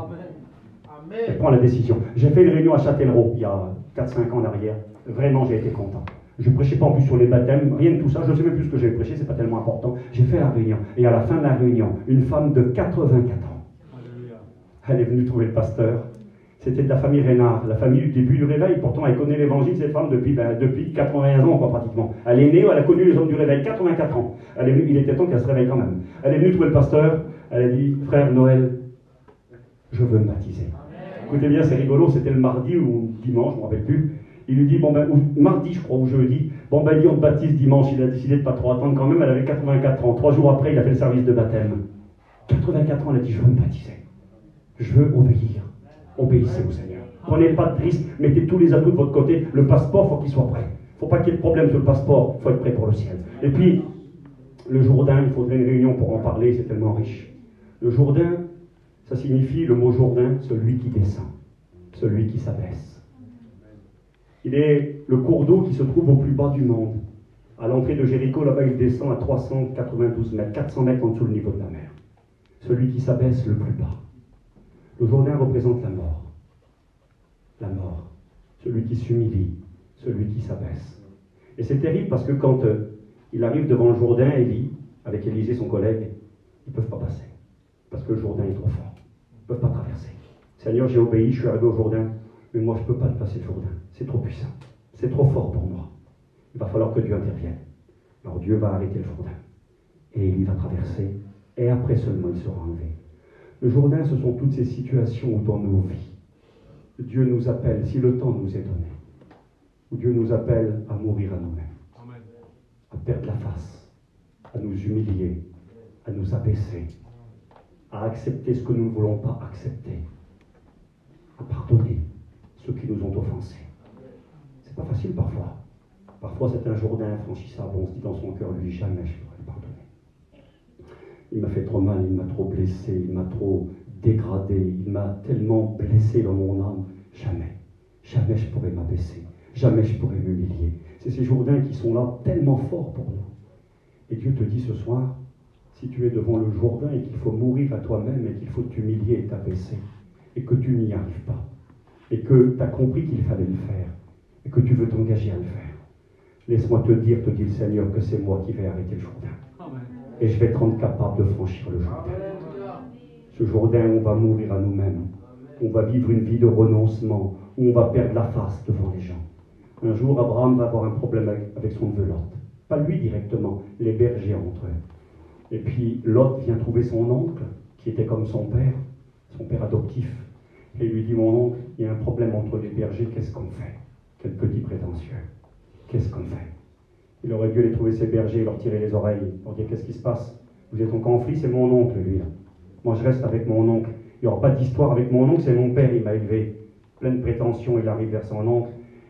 Et prends la décision. J'ai fait une réunion à Châtellerault il y a 4-5 ans en arrière. Vraiment, j'ai été content. Je ne prêchais pas en plus sur les baptêmes, rien de tout ça. Je ne sais même plus ce que j'avais prêché, c'est pas tellement important. J'ai fait la réunion. Et à la fin de la réunion, une femme de 84 ans, elle est venue trouver le pasteur. C'était de la famille Reynard, la famille du début du réveil. Pourtant, elle connaît l'évangile, cette femme, depuis 81 ans, quoi, pratiquement. Elle est née, elle a connu les hommes du réveil, 84 ans. Elle est venue, il était temps qu'elle se réveille quand même. Elle est venue trouver le pasteur. Elle a dit, frère Noël, je veux me baptiser. Écoutez bien, c'est rigolo, c'était le mardi ou dimanche, je ne me rappelle plus. Il lui dit, bon ben, ou mardi je crois, ou jeudi, bon ben, il dit, on te baptise dimanche. Il a décidé de ne pas trop attendre quand même, elle avait 84 ans. 3 jours après, il a fait le service de baptême. 84 ans, elle a dit, je veux me baptiser. Je veux obéir. Obéissez au Seigneur. Prenez pas de risque, mettez tous les atouts de votre côté. Le passeport, il faut qu'il soit prêt. Il ne faut pas qu'il y ait de problème sur le passeport, il faut être prêt pour le ciel. Et puis, le Jourdain, il faudrait une réunion pour en parler, c'est tellement riche. Le Jourdain, ça signifie, le mot Jourdain, celui qui descend, celui qui s'abaisse. Il est le cours d'eau qui se trouve au plus bas du monde. À l'entrée de Jéricho, là-bas, il descend à 392 mètres, 400 mètres en dessous du niveau de la mer. Celui qui s'abaisse le plus bas. Le Jourdain représente la mort. La mort. Celui qui s'humilie, celui qui s'abaisse. Et c'est terrible parce que quand il arrive devant le Jourdain, Élie, avec Élisée, son collègue, ils ne peuvent pas passer. Parce que le Jourdain est trop fort. Ils ne peuvent pas traverser. Seigneur, j'ai obéi, je suis arrivé au Jourdain, mais moi je ne peux pas passer le Jourdain. C'est trop puissant. C'est trop fort pour moi. Il va falloir que Dieu intervienne. Alors Dieu va arrêter le Jourdain. Et il va traverser. Et après seulement il sera enlevé. Le Jourdain, ce sont toutes ces situations où dans nos vies, Dieu nous appelle, si le temps nous est donné, où Dieu nous appelle à mourir à nous-mêmes, à perdre la face, à nous humilier, à nous abaisser, à accepter ce que nous ne voulons pas accepter, à pardonner ceux qui nous ont offensés. C'est pas facile parfois. Parfois c'est un Jourdain infranchissable, on se dit dans son cœur, lui, jamais je pourrais le pardonner. Il m'a fait trop mal, il m'a trop blessé, il m'a trop dégradé, il m'a tellement blessé dans mon âme. Jamais je pourrais m'abaisser, jamais je pourrais m'humilier. C'est ces Jourdains qui sont là tellement forts pour nous. Et Dieu te dit ce soir, si tu es devant le Jourdain et qu'il faut mourir à toi-même et qu'il faut t'humilier et t'abaisser, et que tu n'y arrives pas, et que tu as compris qu'il fallait le faire, et que tu veux t'engager à le faire, laisse-moi te dire, te dit le Seigneur, que c'est moi qui vais arrêter le Jourdain. Et je vais te rendre capable de franchir le Jourdain. Ce Jourdain où on va mourir à nous-mêmes, on va vivre une vie de renoncement, où on va perdre la face devant les gens. Un jour, Abraham va avoir un problème avec son neveu Lot. Pas lui directement, les bergers entre eux. Et puis Lot vient trouver son oncle, qui était comme son père adoptif, et lui dit, mon oncle, il y a un problème entre les bergers, qu'est-ce qu'on fait? Quel petit prétentieux. Qu'est-ce qu'on fait? Il aurait dû aller trouver ses bergers et leur tirer les oreilles, leur dire, qu'est-ce qui se passe? Vous êtes en conflit, c'est mon oncle, lui, là. Moi, je reste avec mon oncle. Il n'y aura pas d'histoire avec mon oncle, c'est mon père, il m'a élevé. Pleine de prétention, il arrive vers son oncle.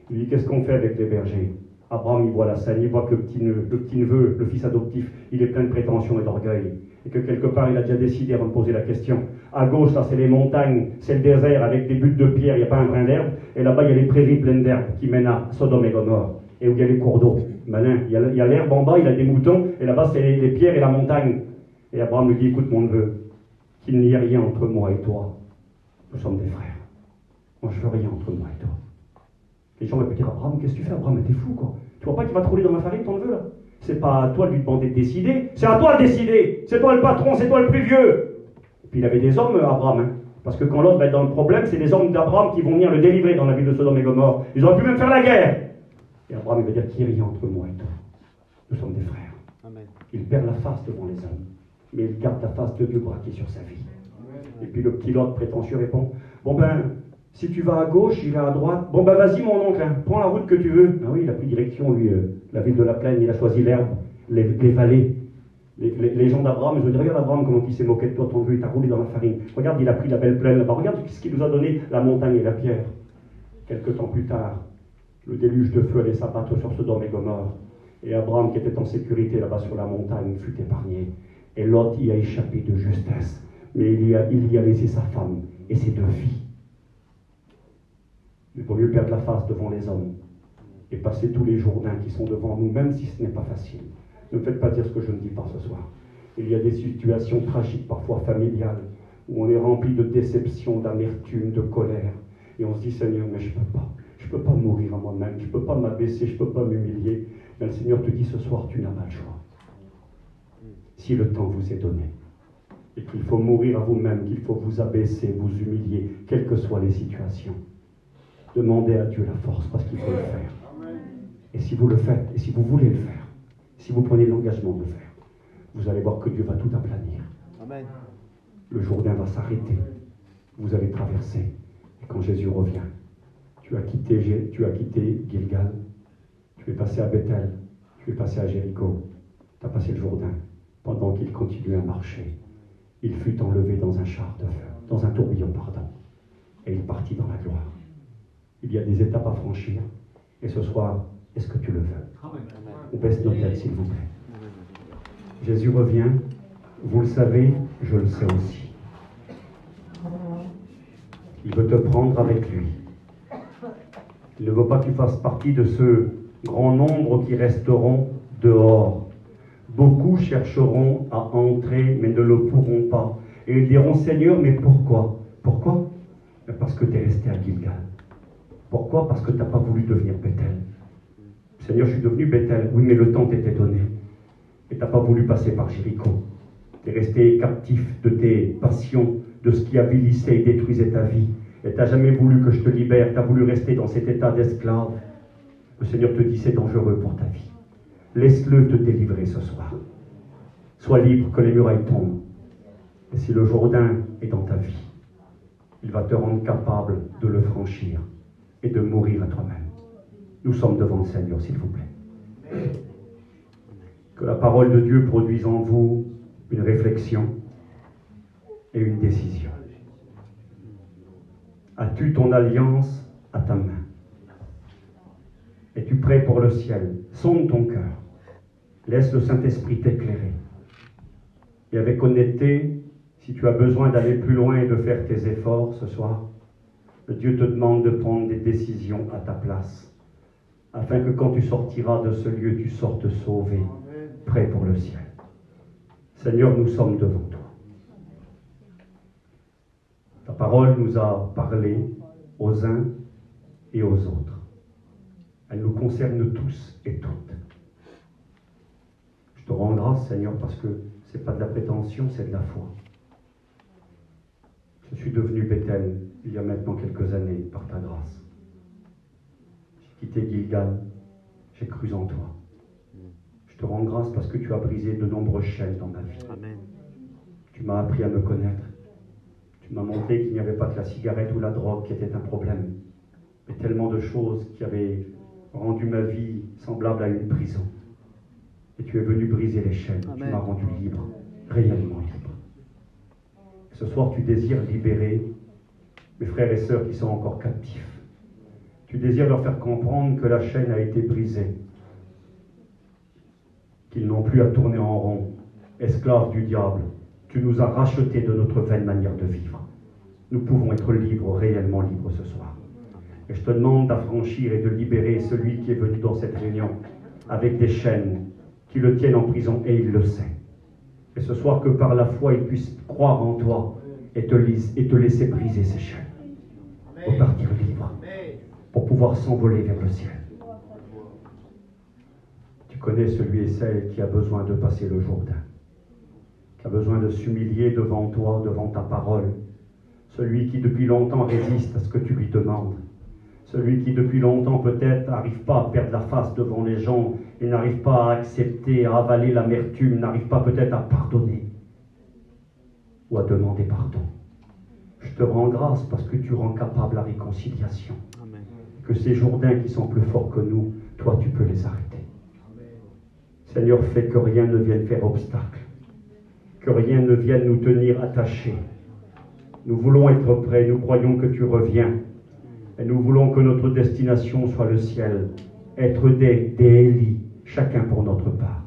Il lui dit, qu'est-ce qu'on fait avec les bergers? Abraham, il voit la scène, il voit que le petit-neveu, le fils adoptif, il est plein de prétention et d'orgueil. Et que quelque part, il a déjà décidé avant de poser la question. À gauche, là, c'est les montagnes, c'est le désert avec des buttes de pierre, il n'y a pas un brin d'herbe. Et là-bas, il y a les prairies pleines d'herbe qui mènent à Sodome et Gomorrhe. Et où il y a les cours d'eau. Malin, il y a l'herbe en bas, il a des moutons, et là-bas, c'est les pierres et la montagne. Et Abraham lui dit, écoute, mon neveu, qu'il n'y ait rien entre moi et toi. Nous sommes des frères. Moi, je veux rien entre moi et toi. Les gens vont dire, Abraham, qu'est-ce que tu fais? Abraham, mais t'es fou, quoi. Tu vois pas qu'il va te rouler dans la farine, ton neveu, là? C'est pas à toi de lui demander de décider, c'est à toi de décider. C'est toi le patron, c'est toi le plus vieux. Et puis il avait des hommes, Abraham, hein. Parce que quand l'autre va être dans le problème, c'est les hommes d'Abraham qui vont venir le délivrer dans la ville de Sodome et Gomorre. Ils auraient pu même faire la guerre. Et Abraham, il va dire, qu'il n'y ait rien entre moi et toi. Nous sommes des frères. Amen. Il perd la face devant les hommes, mais il garde la face de Dieu braquée sur sa vie. Amen. Et puis le petit Lot prétentieux répond, bon ben, si tu vas à gauche, il va à droite. Bon ben vas-y mon oncle, hein, prends la route que tu veux. Ah oui, il a pris direction, lui, la ville de la plaine, il a choisi l'herbe, les vallées. Les gens d'Abraham, ils ont dit, regarde Abraham, comment il s'est moqué de toi, ton neveu, il t'a roulé dans la farine. Regarde, il a pris la belle plaine là-bas. Regarde ce qu'il nous a donné, la montagne et la pierre. Quelque temps plus tard, le déluge de feu allait s'abattre sur Sodome et Gomorre. Et Abraham, qui était en sécurité là-bas sur la montagne, fut épargné. Et Lot y a échappé de justesse. Mais il y a laissé sa femme et ses 2 filles. Il vaut mieux perdre la face devant les hommes et passer tous les Jourdains qui sont devant nous, même si ce n'est pas facile. Ne me faites pas dire ce que je ne dis pas ce soir. Il y a des situations tragiques, parfois familiales, où on est rempli de déception, d'amertume, de colère. Et on se dit, Seigneur, mais je ne peux pas. Je ne peux pas mourir à moi-même. Je ne peux pas m'abaisser, je ne peux pas m'humilier. Mais le Seigneur te dit ce soir, tu n'as pas le choix. Si le temps vous est donné. Et qu'il faut mourir à vous-même, qu'il faut vous abaisser, vous humilier, quelles que soient les situations. Demandez à Dieu la force parce qu'il faut le faire. Et si vous le faites, et si vous voulez le faire, si vous prenez l'engagement de le faire, vous allez voir que Dieu va tout aplanir. Amen. Le Jourdain va s'arrêter. Vous allez traverser. Et quand Jésus revient, tu as quitté Gilgal, tu es passé à Bethel, tu es passé à Jéricho, tu as passé le Jourdain. Pendant qu'il continuait à marcher, il fut enlevé dans un char de feu, dans un tourbillon, pardon, et il partit dans la gloire. Il y a des étapes à franchir, et ce soir, est-ce que tu le veux? On baisse nos têtes, s'il vous plaît. Jésus revient, vous le savez, je le sais aussi. Il veut te prendre avec lui. Il ne veut pas que tu fasses partie de ce grand nombre qui resteront dehors. Beaucoup chercheront à entrer, mais ne le pourront pas. Et ils diront, Seigneur, mais pourquoi? Pourquoi? Parce que tu es resté à Gilgal. Pourquoi? Parce que tu n'as pas voulu devenir Bethel. Seigneur, je suis devenu Bethel. Oui, mais le temps t'était donné. Et tu n'as pas voulu passer par Jéricho. Tu es resté captif de tes passions, de ce qui avilissait et détruisait ta vie. Et tu n'as jamais voulu que je te libère. Tu as voulu rester dans cet état d'esclave. Le Seigneur te dit, c'est dangereux pour ta vie. Laisse-le te délivrer ce soir. Sois libre, que les murailles tombent. Et si le Jourdain est dans ta vie, il va te rendre capable de le franchir et de mourir à toi-même. Nous sommes devant le Seigneur, s'il vous plaît. Que la parole de Dieu produise en vous une réflexion et une décision. As-tu ton alliance à ta main? Es-tu prêt pour le ciel? Sonde ton cœur. Laisse le Saint-Esprit t'éclairer. Et avec honnêteté, si tu as besoin d'aller plus loin et de faire tes efforts ce soir, Dieu te demande de prendre des décisions à ta place, afin que quand tu sortiras de ce lieu, tu sortes sauvé, prêt pour le ciel. Seigneur, nous sommes devant toi. Ta parole nous a parlé aux uns et aux autres. Elle nous concerne tous et toutes. Je te rends grâce, Seigneur, parce que ce n'est pas de la prétention, c'est de la foi. Je suis devenu Bethel il y a maintenant quelques années par ta grâce. J'ai quitté Gilgal, j'ai cru en toi. Je te rends grâce parce que tu as brisé de nombreuses chaînes dans ma vie. Amen. Tu m'as appris à me connaître. Tu m'as montré qu'il n'y avait pas que la cigarette ou la drogue qui était un problème, mais tellement de choses qui avaient rendu ma vie semblable à une prison. Et tu es venu briser les chaînes. Amen. Tu m'as rendu libre, réellement libre. Ce soir, tu désires libérer mes frères et sœurs qui sont encore captifs. Tu désires leur faire comprendre que la chaîne a été brisée, qu'ils n'ont plus à tourner en rond, esclaves du diable. Tu nous as rachetés de notre vaine manière de vivre. Nous pouvons être libres, réellement libres ce soir. Et je te demande d'affranchir et de libérer celui qui est venu dans cette réunion avec des chaînes qui le tiennent en prison, et il le sait. Et ce soir, que par la foi, il puisse croire en toi et te laisser briser ces chaînes. Pour partir libre, pour pouvoir s'envoler vers le ciel. Tu connais celui et celle qui a besoin de passer le Jourdain, qui a besoin de s'humilier devant toi, devant ta parole, celui qui depuis longtemps résiste à ce que tu lui demandes, celui qui depuis longtemps peut-être n'arrive pas à perdre la face devant les gens et n'arrive pas à accepter, à avaler l'amertume, n'arrive pas peut-être à pardonner ou à demander pardon. Je te rends grâce parce que tu rends capable la réconciliation. Amen. Que ces Jourdains qui sont plus forts que nous, toi tu peux les arrêter. Seigneur, fais que rien ne vienne faire obstacle, que rien ne vienne nous tenir attachés. Nous voulons être prêts, nous croyons que tu reviens, et nous voulons que notre destination soit le ciel, être des Élie, chacun pour notre part.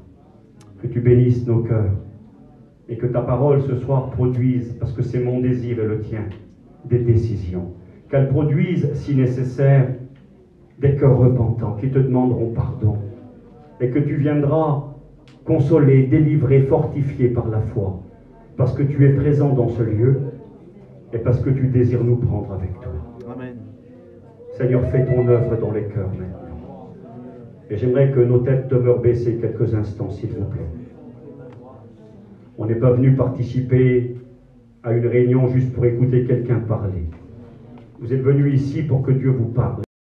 Que tu bénisses nos cœurs, et que ta parole ce soir produise, parce que c'est mon désir et le tien, des décisions. Qu'elle produise, si nécessaire, des cœurs repentants qui te demanderont pardon, et que tu viendras consoler, délivrer, fortifier par la foi, parce que tu es présent dans ce lieu, et parce que tu désires nous prendre avec toi. Amen. Seigneur, fais ton œuvre dans les cœurs maintenant. Et j'aimerais que nos têtes demeurent baissées quelques instants, s'il vous plaît. On n'est pas venu participer à une réunion juste pour écouter quelqu'un parler. Vous êtes venus ici pour que Dieu vous parle.